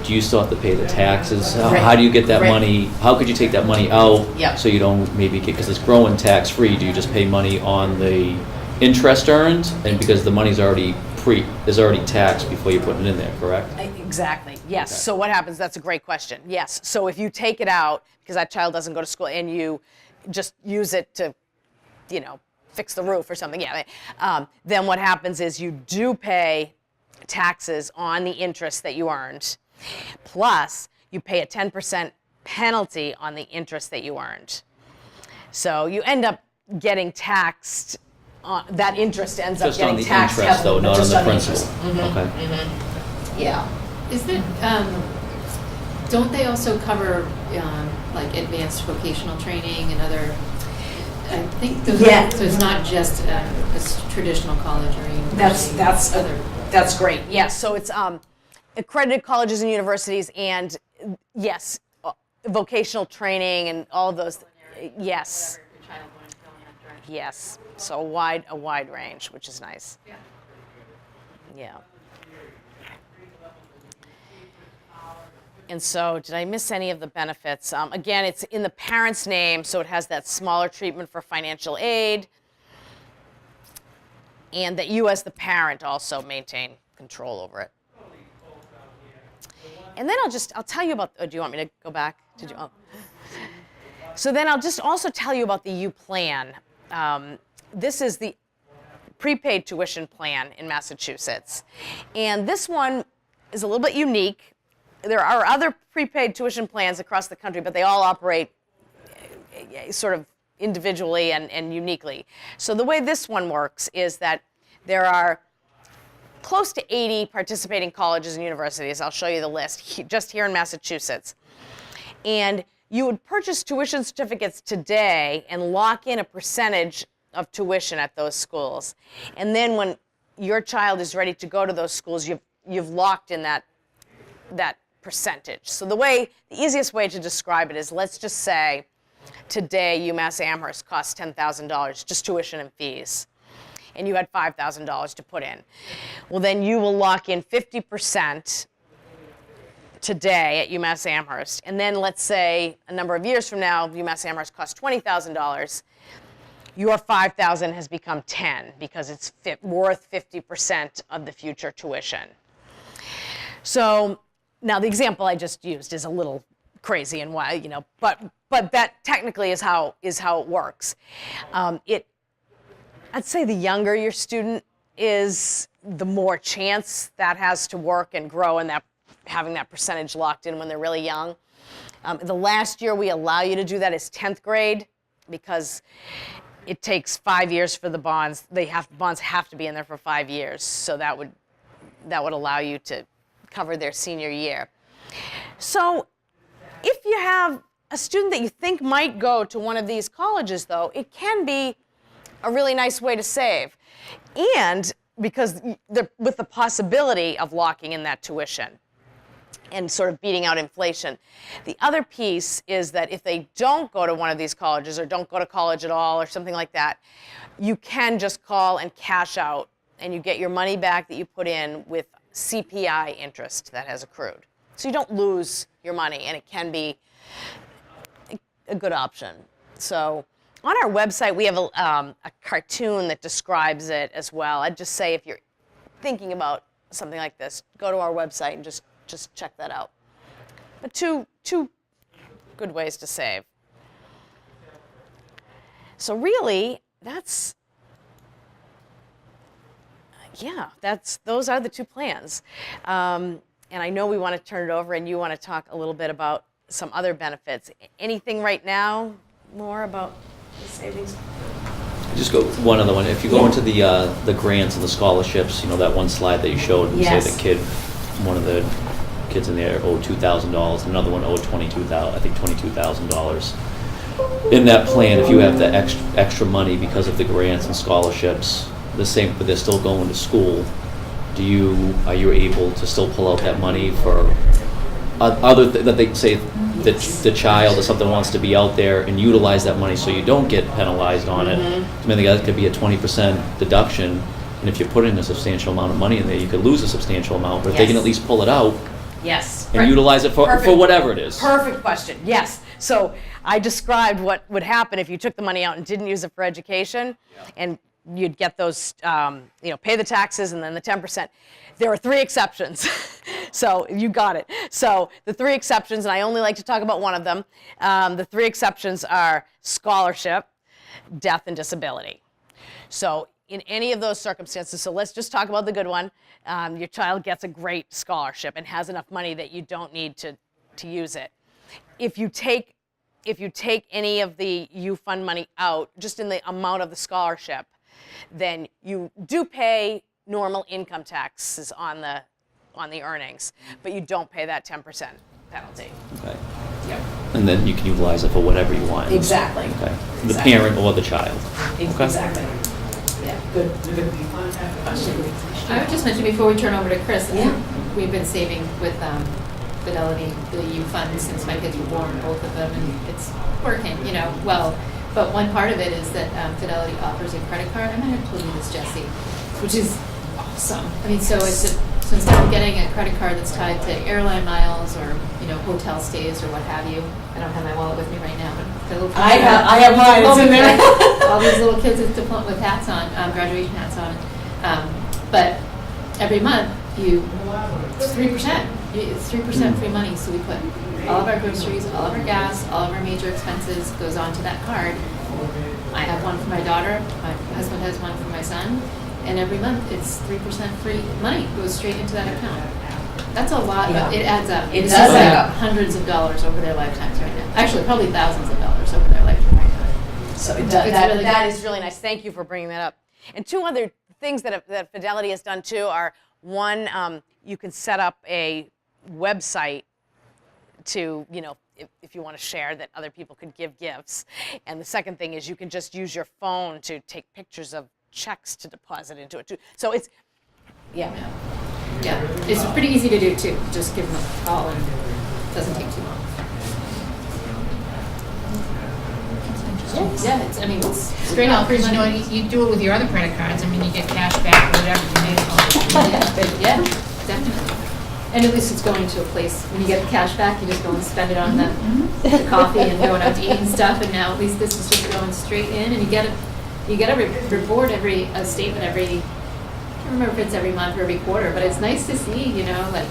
Do you still have to pay the taxes? How do you get that money? How could you take that money out so you don't maybe get, because it's growing tax free? Do you just pay money on the interest earned, and because the money's already taxed before you put it in there, correct? Exactly. Yes. Okay. So what happens? That's a great question. Yes. So if you take it out because that child doesn't go to school, and you just use it to, fix the roof or something, then what happens is you do pay taxes on the interest that you earned, plus you pay a 10% penalty on the interest that you earned. So you end up getting taxed. That interest ends up getting taxed. Just on the interest, though, not on the principal. Okay. Yeah. Is there, don't they also cover like advanced vocational training and other, I think those Yeah. so it's not just a traditional college or university. That's great. Yes. So it's accredited colleges and universities, and yes, vocational training and all of those. Yes. Yes. So a wide range, which is nice. Yeah. And so, did I miss any of the benefits? Again, it's in the parent's name, so it has that smaller treatment for financial aid, and that you as the parent also maintain control over it. And then I'll tell you about, do you want me to go back? So then I'll just also tell you about the U plan. This is the prepaid tuition plan in Massachusetts. And this one is a little bit unique. There are other prepaid tuition plans across the country, but they all operate sort of individually and uniquely. So the way this one works is that there are close to 80 participating colleges and universities. I'll show you the list just here in Massachusetts. And you would purchase tuition certificates today and lock in a percentage of tuition at those schools. And then when your child is ready to go to those schools, you've locked in that percentage. So the easiest way to describe it is, let's just say today UMass Amherst costs $10,000, just tuition and fees, and you had $5,000 to put in. Well, then you will lock in 50% today at UMass Amherst, and then let's say a number of years from now, UMass Amherst costs $20,000. Your $5,000 has become $10 because it's worth 50% of the future tuition. So now the example I just used is a little crazy and why, but that technically is how it works. I'd say the younger your student is, the more chance that has to work and grow, and that having that percentage locked in when they're really young. The last year we allow you to do that is 10th grade, because it takes 5 years for the bonds. Bonds have to be in there for 5 years, so that would allow you to cover their senior year. So if you have a student that you think might go to one of these colleges, though, it can be a really nice way to save. And because with the possibility of locking in that tuition and sort of beating out inflation. The other piece is that if they don't go to one of these colleges or don't go to college at all or something like that, you can just call and cash out, and you get your money back that you put in with CPI interest that has accrued. So you don't lose your money, and it can be a good option. So on our website, we have a cartoon that describes it as well. I'd just say if you're thinking about something like this, go to our website and just check that out. But two good ways to save. So really, those are the two plans. And I know we want to turn it over, and you want to talk a little bit about some other benefits. Anything right now more about the savings? Just go one other one. If you go into the grants and the scholarships, that one slide that you showed, and say the one of the kids in there owed $2,000, another one owed $22,000. In that plan, if you have the extra money because of the grants and scholarships, the same, but they're still going to school, are you able to still pull out that money for that they say that the child or something wants to be out there and utilize that money so you don't get penalized on it? I mean, that could be a 20% deduction, and if you put in a substantial amount of money in there, you could lose a substantial amount, but if they can at least pull it out and utilize it for whatever it is. Perfect question, yes. So I described what would happen if you took the money out and didn't use it for education, and you'd get those, pay the taxes and then the 10%. There are 3 exceptions. So you got it. So the 3 exceptions, and I only like to talk about one of them. The 3 exceptions are scholarship, death, and disability. So in any of those circumstances, so let's just talk about the good one. Your child gets a great scholarship and has enough money that you don't need to use it. If you take any of the U Fund money out, just in the amount of the scholarship, then you do pay normal income taxes on the earnings, but you don't pay that 10% penalty. Okay. Yep. And then you can utilize it for whatever you want. Exactly. Okay. The parent or the child. Exactly. Yeah. Good question. I would just mention before we turn over to Chris, we've been saving with Fidelity, the U Fund, since my kids were born, both of them, and it's working, well. But one part of it is that Fidelity offers a credit card. I might have told you this, Jesse, which is awesome. I mean, so instead of getting a credit card that's tied to airline miles or hotel stays or what have you, I don't have my wallet with me right now, but the little I have mine. It's in there. All these little kids with hats on, graduation hats on. But every month it's 3%. It's 3% free money. So we put all of our groceries, all of our gas, all of our major expenses goes onto that card. I have one for my daughter. My husband has one for my son. And every month it's 3% free money goes straight into that account. That's a lot. It adds up. It does add up. Hundreds of dollars over their lifetimes right now. Actually, probably thousands of dollars over their lifetime right now. So that is really nice. Thank you for bringing that up. And 2 other things that Fidelity has done too are, one, you can set up a website to, if you want to share that other people could give gifts. And the second thing is you can just use your phone to take pictures of checks to deposit into it too. So it's, Yeah, it's pretty easy to do too. Just give them a call and it doesn't take too long. Yeah, it's, I mean, it's straight out free Because you know, money. you do it with your other credit cards. I mean, you get cash back or whatever you made. Yeah, definitely. And at least it's going to a place, when you get the cash back, you just go and spend it on the coffee and going out to eat and stuff, and now at least this is just going straight in, and you get a report a statement every, I can't remember if it's every month or every quarter, but it's nice to see, you know, like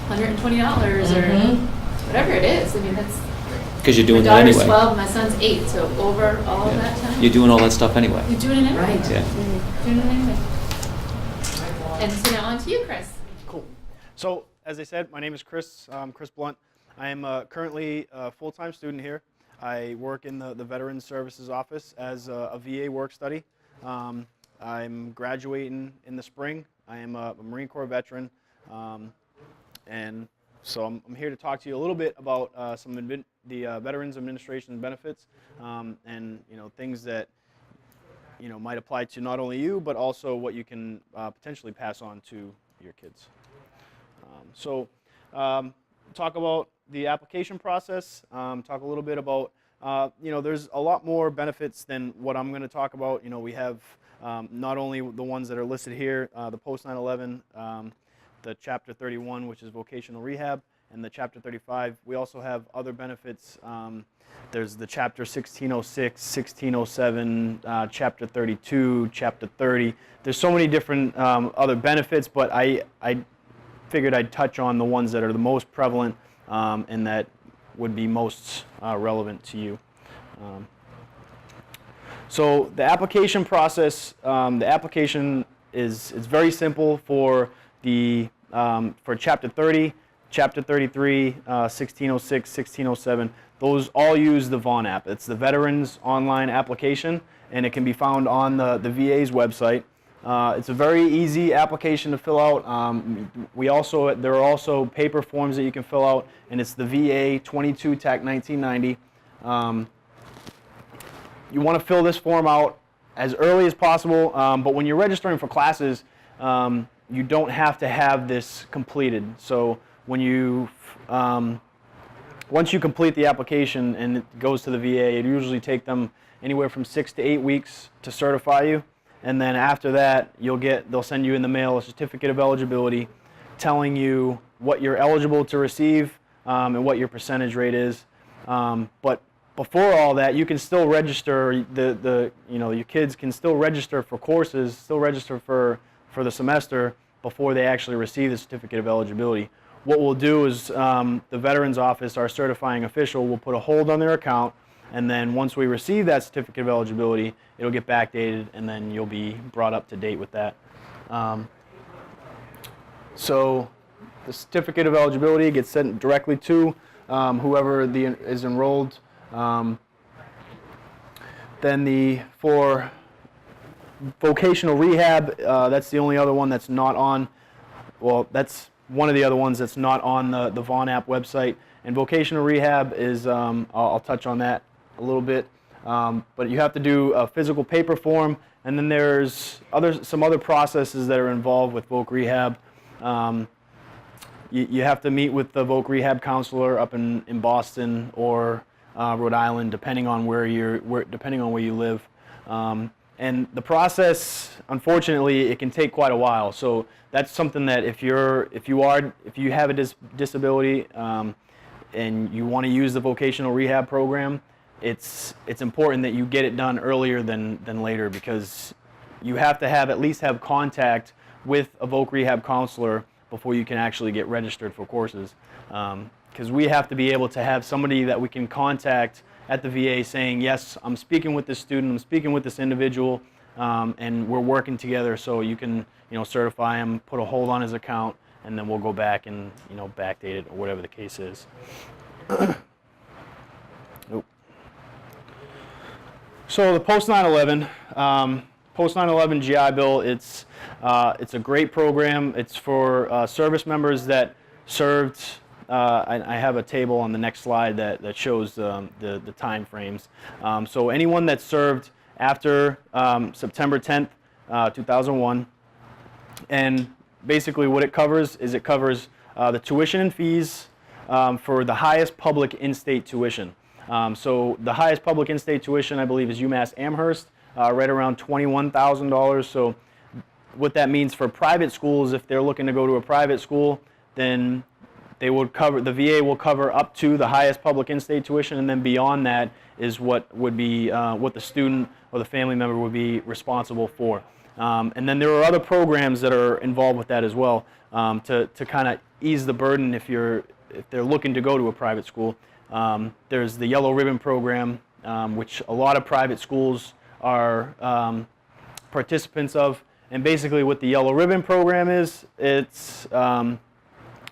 $120 or whatever it is. I mean, that's, Because you're my doing that daughter's anyway. 12, my son's 8, so over all of that time. You're doing all that stuff anyway. You're doing it anyway. Yeah. Doing it anyway. And so now on to you, Chris. Cool. So, as I said, my name is Chris. Chris Blunt. I am currently a full-time student here. I work in the Veterans Services Office as a VA work study. I'm graduating in the spring. I am a Marine Corps veteran, and so I'm here to talk to you a little bit about the Veterans Administration benefits, and things that might apply to not only you, but also what you can potentially pass on to your kids. Talk about the application process, talk a little bit about, there's a lot more benefits than what I'm going to talk about. We have not only the ones that are listed here, the post 9/11, the Chapter 31, which is vocational rehab, and the Chapter 35. We also have other benefits. There's the Chapter 1606, 1607, Chapter 32, Chapter 30. There's so many different other benefits, but I figured I'd touch on the ones that are the most prevalent and that would be most relevant to you. So the application process, the application is very simple for the for Chapter 30, Chapter 33, 1606, 1607. Those all use the Vaughn app. It's the Veterans Online application, and it can be found on the VA's website. It's a very easy application to fill out. There are also paper forms that you can fill out, and it's the VA 22 TAC 1990. You want to fill this form out as early as possible, but when you're registering for classes, you don't have to have this completed. So when you once you complete the application and it goes to the VA, it usually takes them anywhere from 6 to 8 weeks to certify you. And then after that, they'll send you in the mail a certificate of eligibility telling you what you're eligible to receive and what your percentage rate is. But before all that, you can still register, your kids can still register for courses, still register for the semester before they actually receive the certificate of eligibility. What we'll do is the Veterans Office, our certifying official, will put a hold on their account, and then once we receive that certificate of eligibility, it'll get backdated, and then you'll be brought up to date with that. So the certificate of eligibility gets sent directly to whoever is enrolled. Then for vocational rehab, that's the only other one that's not on, that's one of the other ones that's not on the Vaughn app website. And vocational rehab is, I'll touch on that a little bit, but you have to do a physical paper form, and then there's some other processes that are involved with voc rehab. You have to meet with the voc rehab counselor up in Boston or Rhode Island, depending on where you live. And the process, unfortunately, it can take quite a while. So that's something that if you have a disability and you want to use the vocational rehab program, it's important that you get it done earlier than later, because you have to at least have contact with a voc rehab counselor before you can actually get registered for courses. Because we have to be able to have somebody that we can contact at the VA saying, yes, I'm speaking with this student, I'm speaking with this individual, and we're working together, so you can certify him, put a hold on his account, and then we'll go back and backdate it or whatever the case is. Nope. So the post 9/11 GI Bill, it's a great program. It's for service members that served. I have a table on the next slide that shows the time frames. So anyone that served after September 10th, 2001. And basically what it covers is it covers the tuition and fees for the highest public in-state tuition. So the highest public in-state tuition, I believe, is UMass Amherst, right around $21,000. So what that means for private schools, if they're looking to go to a private school, then they would cover, the VA will cover up to the highest public in-state tuition, and then beyond that is what would be what the student or the family member would be responsible for. And then there are other programs that are involved with that as well, to kind of ease the burden if they're looking to go to a private school. There's the Yellow Ribbon program, which a lot of private schools are participants of. And basically what the Yellow Ribbon program is, it's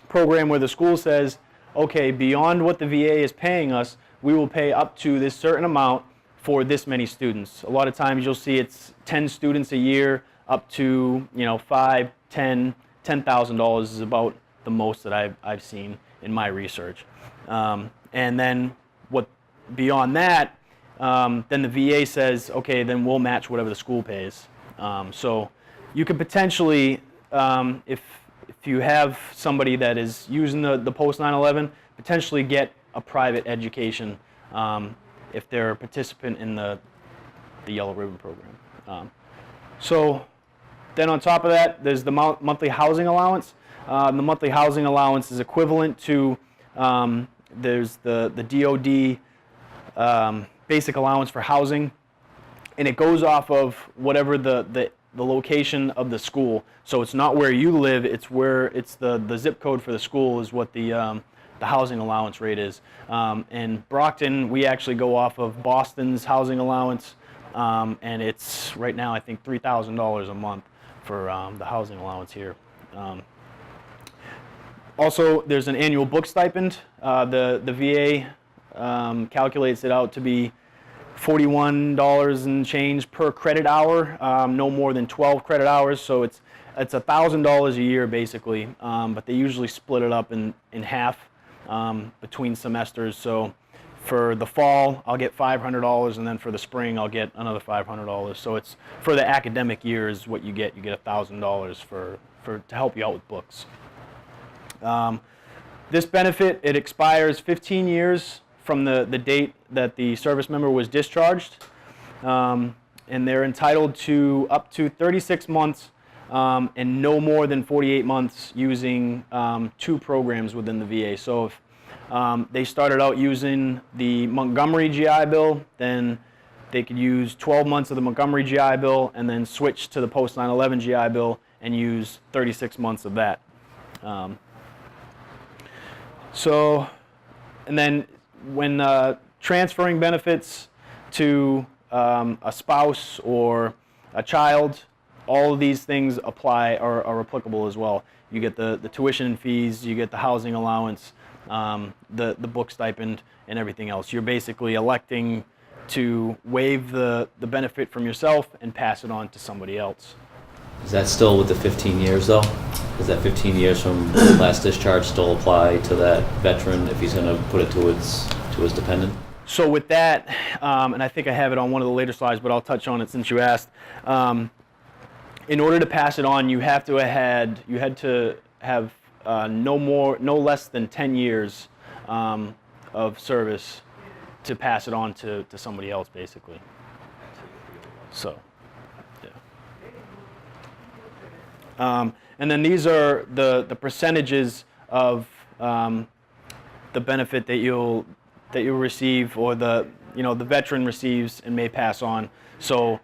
program where the school says, okay, beyond what the VA is paying us, we will pay up to this certain amount for this many students. A lot of times you'll see it's 10 students a year up to, you know, $5, $10, $10,000 is about the most that I've seen in my research. And then what beyond that, then the VA says, okay, then we'll match whatever the school pays. So you could potentially, if you have somebody that is using the post 9/11, potentially get a private education if they're a participant in the Yellow Ribbon program. So then on top of that, there's the monthly housing allowance. The monthly housing allowance is equivalent to, there's the DOD basic allowance for housing, and it goes off of whatever the location of the school. So it's not where you live, it's where it's the zip code for the school is what the housing allowance rate is. In Brockton, we actually go off of Boston's housing allowance, and it's right now I think $3,000 a month for the housing allowance here. Also, there's an annual book stipend. The VA calculates it out to be $41 and change per credit hour, no more than 12 credit hours, so it's $1,000 a year basically, but they usually split it up in half between semesters. So for the fall, I'll get $500, and then for the spring, I'll get another $500. So it's for the academic year is what you get. You get $1,000 to help you out with books. This benefit, it expires 15 years from the date that the service member was discharged, and they're entitled to up to 36 months and no more than 48 months using 2 programs within the VA. So if they started out using the Montgomery GI Bill, then they could use 12 months of the Montgomery GI Bill and then switch to the post 9/11 GI Bill and use 36 months of that. And then when transferring benefits to a spouse or a child, all of these things apply or are applicable as well. You get the tuition and fees, you get the housing allowance, the book stipend, and everything else. You're basically electing to waive the benefit from yourself and pass it on to somebody else. Is that still with the 15 years though? Does that 15 years from last discharge still apply to that veteran if he's going to put it to his dependent? So with that, and I think I have it on one of the later slides, but I'll touch on it since you asked. In order to pass it on, you had to have no less than 10 years of service to pass it on to somebody else, basically. So, yeah. And then these are the percentages of the benefit that you'll receive, or the veteran receives and may pass on. So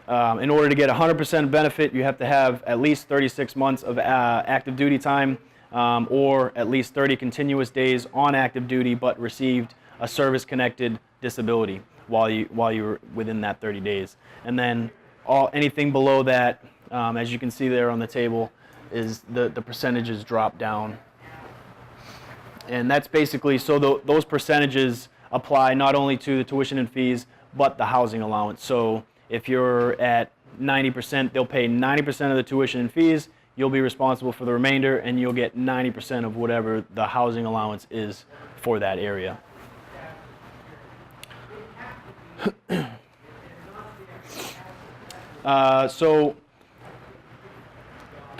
in order to get 100% benefit, you have to have at least 36 months of active duty time, or at least 30 continuous days on active duty, but received a service-connected disability while you were within that 30 days. And then anything below that, as you can see there on the table, is the percentages drop down. And that's basically, so those percentages apply not only to the tuition and fees, but the housing allowance. So if you're at 90%, they'll pay 90% of the tuition and fees, you'll be responsible for the remainder, and you'll get 90% of whatever the housing allowance is for that area. So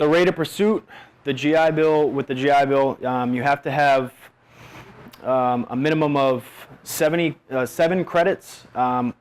the rate of pursuit, the GI Bill, with the GI Bill, you have to have a minimum of 7 credits. Well,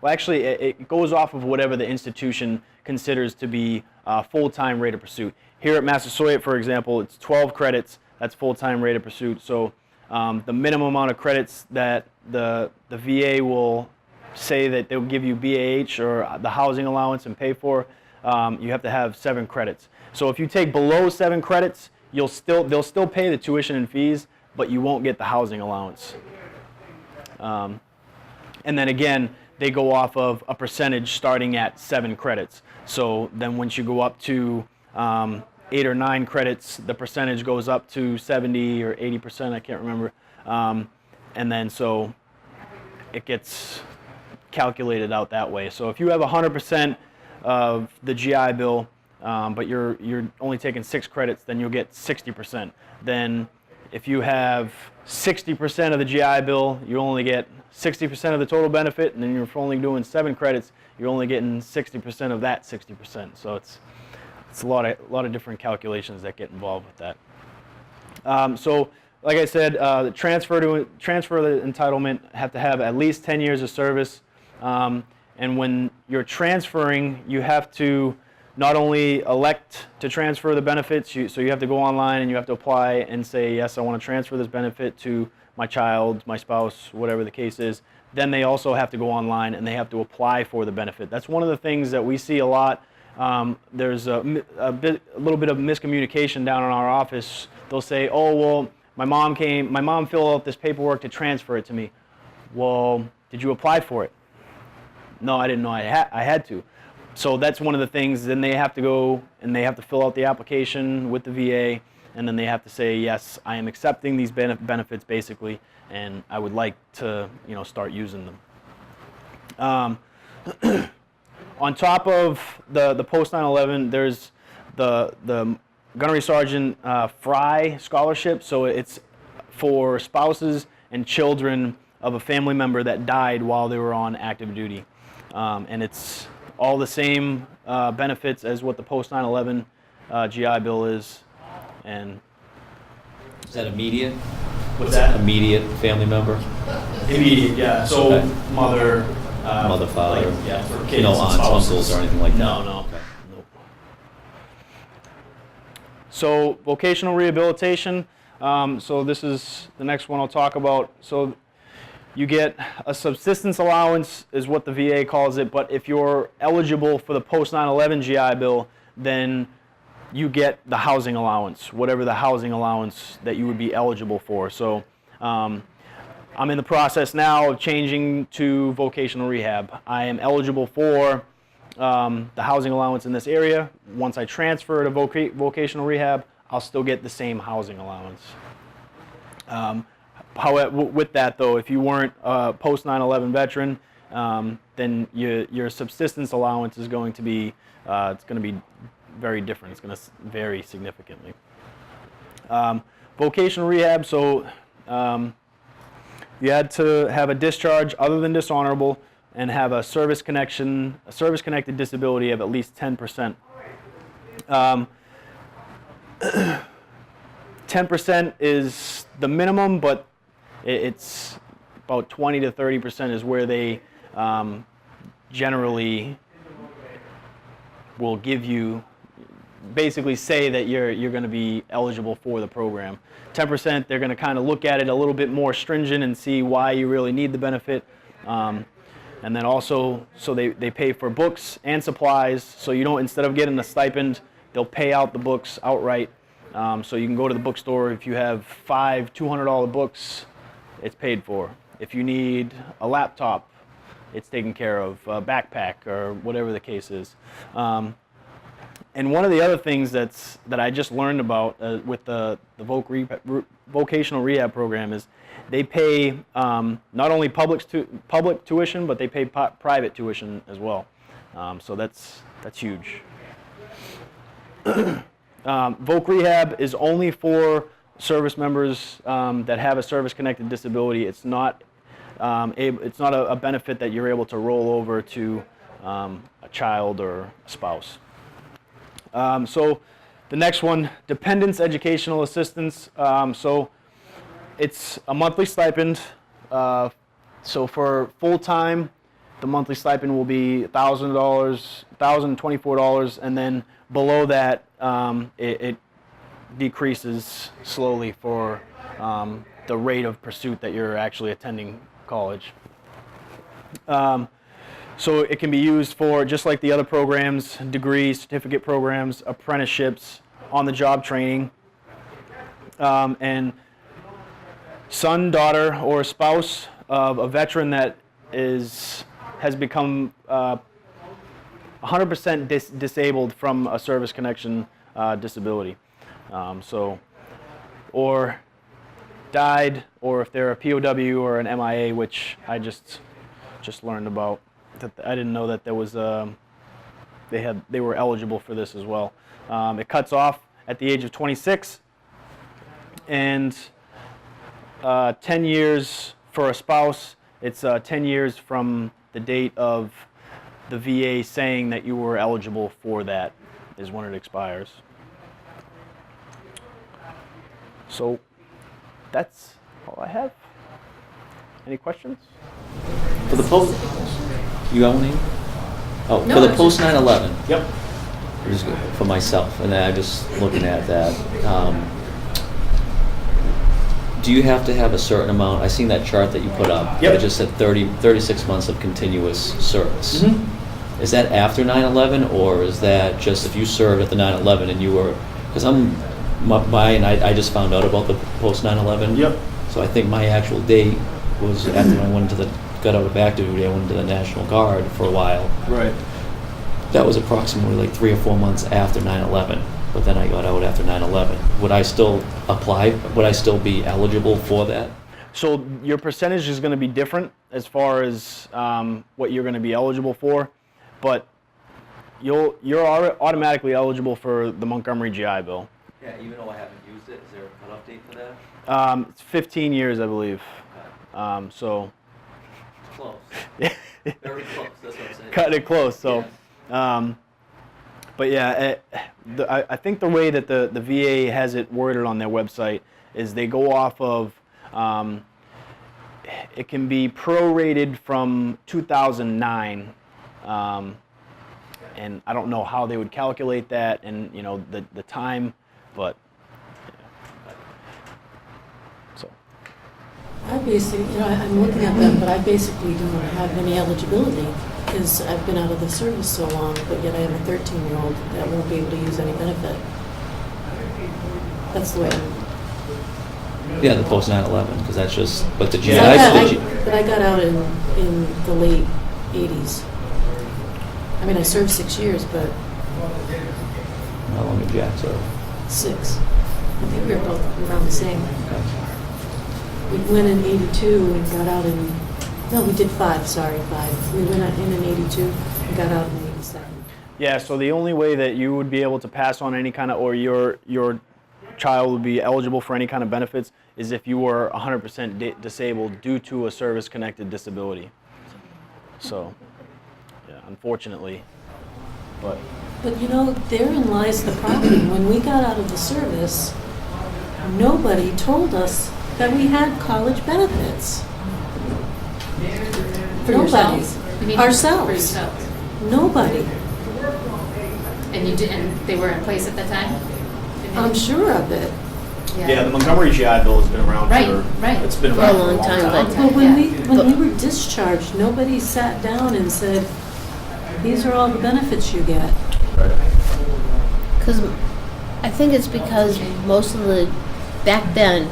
actually, it goes off of whatever the institution considers to be full-time rate of pursuit. Here at Massasoit, for example, it's 12 credits. That's full-time rate of pursuit. So the minimum amount of credits that the VA will say that they'll give you BAH or the housing allowance and pay for, you have to have 7 credits. So if you take below 7 credits, they'll still pay the tuition and fees, but you won't get the housing allowance. And then again, they go off of a percentage starting at 7 credits. So then once you go up to 8 or 9 credits, the percentage goes up to 70 or 80%, I can't remember. And then so it gets calculated out that way. So if you have 100% of the GI Bill, but you're only taking 6 credits, then you'll get 60%. Then if you have 60% of the GI Bill, you only get 60% of the total benefit, and then you're only doing 7 credits, you're only getting 60% of that 60%. So it's a lot of different calculations that get involved with that. So like I said, the transfer the entitlement have to have at least 10 years of service. And when you're transferring, you have to not only elect to transfer the benefits, so you have to go online and you have to apply and say, yes, I want to transfer this benefit to my child, my spouse, whatever the case is. Then they also have to go online and they have to apply for the benefit. That's one of the things that we see a lot. There's a little bit of miscommunication down in our office. They'll say, oh, well, my mom filled out this paperwork to transfer it to me. Well, did you apply for it? No, I didn't know I had to. So that's one of the things. Then they have to go and they have to fill out the application with the VA, and then they have to say, yes, I am accepting these benefits basically, and I would like to, start using them. On top of the post 9/11, there's the Gunnery Sergeant Fry Scholarship. So it's for spouses and children of a family member that died while they were on active duty. And it's all the same benefits as what the post 9/11 GI Bill is. And is that immediate? What's that? Immediate family member? Immediate, yeah. So okay. Mother, father. Yeah, for kids. No aunts, uncles, or anything like that. No. Okay. Nope. So vocational rehabilitation. So this is the next one I'll talk about. So you get a subsistence allowance is what the VA calls it, but if you're eligible for the post 9/11 GI Bill, then you get the housing allowance, whatever the housing allowance that you would be eligible for. So I'm in the process now of changing to vocational rehab. I am eligible for the housing allowance in this area. Once I transfer to vocational rehab, I'll still get the same housing allowance. However, with that though, if you weren't a post 9/11 veteran, then your subsistence allowance is going to be very different. It's going to vary significantly. Vocational rehab, so you had to have a discharge other than dishonorable and have a service-connected disability of at least 10%. 10% is the minimum, but it's about 20 to 30% is where they generally will give you, basically say that you're going to be eligible for the program. 10%, they're going to kind of look at it a little bit more stringent and see why you really need the benefit. And then also, so they pay for books and supplies, so you don't, instead of getting a stipend, they'll pay out the books outright. So you can go to the bookstore, if you have 5 $200 books, it's paid for. If you need a laptop, it's taken care of, a backpack, or whatever the case is. And one of the other things that I just learned about with the vocational rehab program is they pay not only public tuition, but they pay private tuition as well. So that's huge. Voc rehab is only for service members that have a service-connected disability. It's not a benefit that you're able to roll over to a child or a spouse. So The next one, dependents educational assistance. So it's a monthly stipend. So for full-time, the monthly stipend will be $1,000, $1,024, and then below that, it decreases slowly for the rate of pursuit that you're actually attending college. So it can be used for, just like the other programs, degrees, certificate programs, apprenticeships, on-the-job training, and son, daughter, or spouse of a veteran that has become 100% disabled from a service connection disability. Or died, or if they're a POW or an MIA, which I just learned about. I didn't know that there was they were eligible for this as well. It cuts off at the age of 26, and 10 years for a spouse. It's 10 years from the date of the VA saying that you were eligible for that is when it expires. So that's all I have. Any questions? For the post, you got one, Amy? Oh, No, for the it's post just- 9/11. Yep. Just for myself, and I'm just looking at that. Do you have to have a certain amount? I seen that chart that you put up. Yep. It just said 36 months of continuous service. Mm-hmm. Is that after 9/11, or is that just if you served at the 9/11 and you were? Because I just found out about the post 9/11. Yep. So I think my actual date was after I went got out of active duty. I went into the National Guard for a while. Right. That was approximately like 3 or 4 months after 9/11, but then I got out after 9/11. Would I still apply? Would I still be eligible for that? So your percentage is going to be different as far as what you're going to be eligible for, but you're automatically eligible for the Montgomery GI Bill. Yeah, even though I haven't used it, is there a cutoff date for that? It's 15 years, I believe. So Close. Very close, that's what I'm saying. cutting it close. So, Yeah. but yeah, I think the way that the VA has it worded on their website is they go off of it can be prorated from 2009, and I don't know how they would calculate that and the time, but yeah. So I basically, I'm looking at them, but I basically don't have any eligibility because I've been out of the service so long, but yet I have a 13-year-old that won't be able to use any benefit. That's the way I'm... Yeah, the post 9/11, because that's just. But the GI. But I got out in the late 80s. I mean, I served 6 years, but... How long did Jack serve? 6. I think we were both around the same. We went in 82 and got out in... No, we did 5, sorry, 5. We went in 82 and got out in 87. yeah, so the only way that you would be able to pass on any kind of, or your child would be eligible for any kind of benefits is if you were 100% disabled due to a service-connected disability. So, yeah, unfortunately, but... But therein lies the problem. When we got out of the service, nobody told us that we had college benefits. For Nobody. yourselves? You mean Ourselves. For yourselves. Nobody. And you did, and they were in place at that time? I'm sure of it. Yeah, the Montgomery GI Bill has been around Right, for... right. It's been For around a long time, but- But when we were discharged, nobody sat down and said, these are all the benefits you get. Because I think it's because most of the, back then,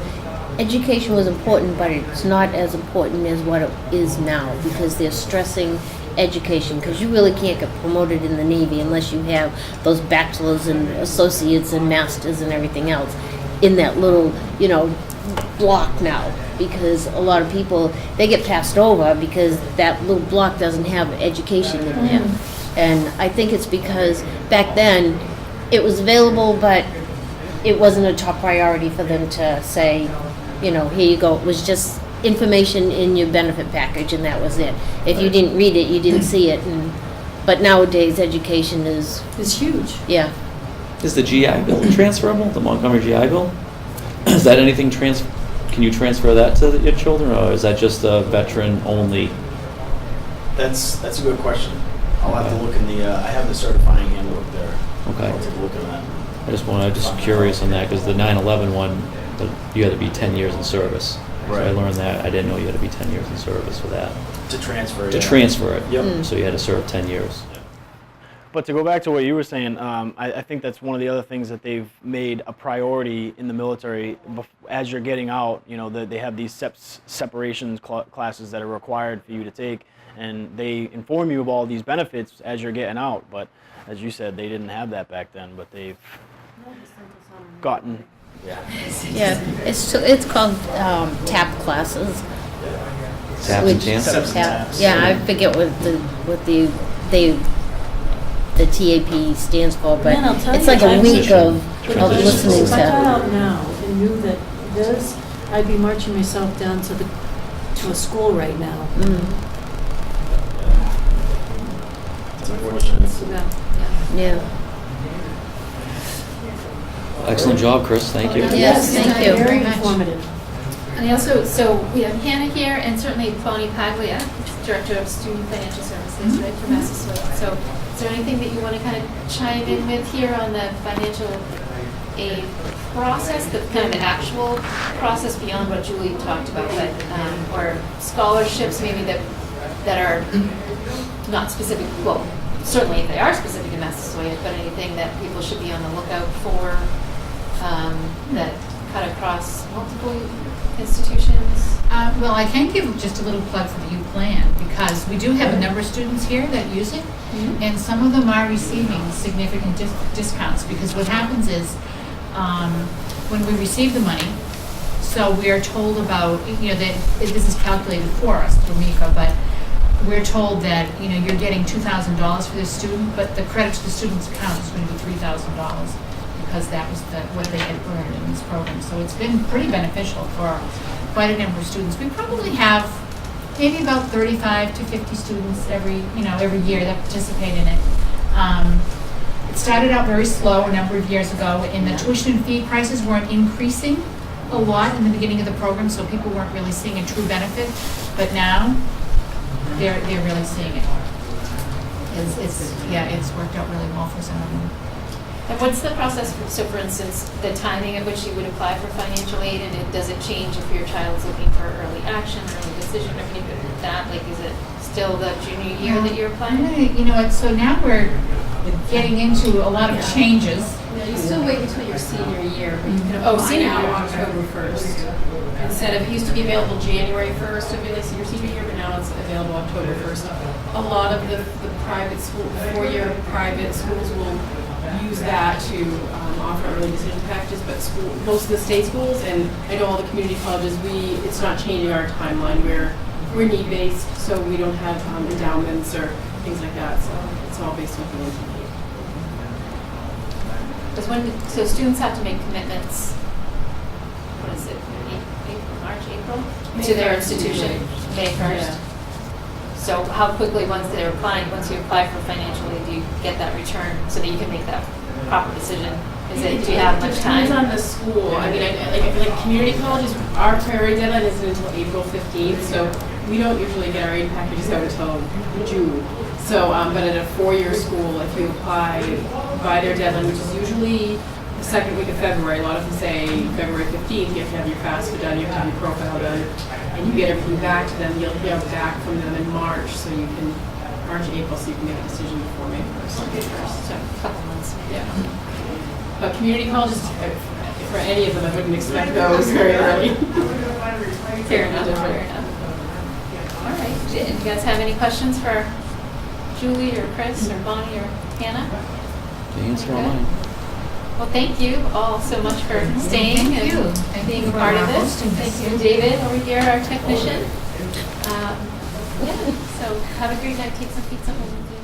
education was important, but it's not as important as what it is now because they're stressing education because you really can't get promoted in the Navy unless you have those bachelors and associates and masters and everything else in that little, block now because a lot of people, they get passed over because that little block doesn't have education in there. And I think it's because back then it was available, but it wasn't a top priority for them to say, here you go. It was just information in your benefit package, and that was it. If you didn't read it, you didn't see it. But nowadays, education is, It's huge. yeah. Is the GI Bill transferable, the Montgomery GI Bill? Is that anything can you transfer that to your children, or is that just a veteran only? That's a good question. I'll have to look in the, I have the certifying handbook there. Okay. I'll take a look at that. I'm just curious on that, because the 9/11 one, you had to be 10 years in service. So I Right. learned that. I didn't know you had to be 10 years in service for that. To transfer, To yeah. transfer it. Yep. So you had to serve 10 years. But to go back to what you were saying, I think that's one of the other things that they've made a priority in the military. As you're getting out, you know, they have these separations classes that are required for you to take, and they inform you of all these benefits as you're getting out. But as you said, they didn't have that back then, but they've gotten. Yeah, it's called TAP classes. Taps and TAMs? Taps and taps. Yeah, I forget what the TAP stands for, but Man, I'll tell it's you, like a I- week of Transition. listening If I got to. out now and knew that this, I'd be marching myself down to a school right now. It's unfortunate. So that- Yeah. Excellent job, Chris. Thank you. Yes, thank you. Very much. informative. And I also, so we have Hannah here, and certainly Bonnie Paglia, Director of Student Financial Services, right, for Massasoit. So is there anything that you want to kind of chime in with here on the financial aid process, the kind of the actual process beyond what Julie talked about, but, or scholarships maybe that are not specific, well, certainly if they are specific to Massasoit, but anything that people should be on the lookout for that cut across multiple institutions? Well, I can give just a little plug for the U Plan, because we do have a number of students here that use it, and some of them are receiving significant discounts, because what happens is, when we receive the money, so we are told about, you know, that this is calculated for us through MEFA, but we're told that, you know, you're getting $2,000 for this student, but the credit to the student's account is going to be $3,000, because that was what they had earned in this program. So it's been pretty beneficial for quite a number of students. We probably have maybe about 35 to 50 students every year that participate in it. It started out very slow a number of years ago, and the tuition and fee prices weren't increasing a lot in the beginning of the program, so people weren't really seeing a true benefit. But now they're really seeing it. It's worked out really well for some of them. And what's the process, so for instance, the timing at which you would apply for financial aid, and does it change if your child's looking for early action, early decision, or anything like that? Like, is it still the junior year that you're applying? You know what, so now we're getting into a lot of changes. No, you still wait until your senior year, but you can Oh, apply senior now year. October 1st. Instead of, it used to be available January 1st to be like your senior year, but now it's available October 1st. A lot of the private school, four-year private schools will use that to offer early decision packages, but most of the state schools, and I know all the community colleges, it's not changing our timeline. We're need-based, so we don't have endowments or things like that, so it's all based on the need. Because so students have to make commitments, what is it, April? To their institution, May 1st. Yeah. So how quickly, once you apply for financial aid, do you get that return so that you can make that proper decision? Do you have much time? It depends on the school. I mean, like community colleges, our priority deadline isn't until April 15th, so we don't usually get our aid packages out until June. So, but at a four-year school, if you apply by their deadline, which is usually the second week of February, a lot of them say February 15th, you have to have your FAFSA done, you have to have your profile done, and you get everything back to them. You'll hear back from them in March, so you can, March, April, so you can make a decision before May 1st. So a couple months. Yeah. But community colleges, for any of them, I wouldn't expect those very early. Fair enough, fair enough. All right, do you guys have any questions for Julie or Chris or Bonnie or Hannah? The answer on mine. Well, thank you all so much for staying Thank you. and Thank being you a for part of this. hosting this. Thank you, David, over here, our technician. Yeah, so have a great night, take some pizza home with you.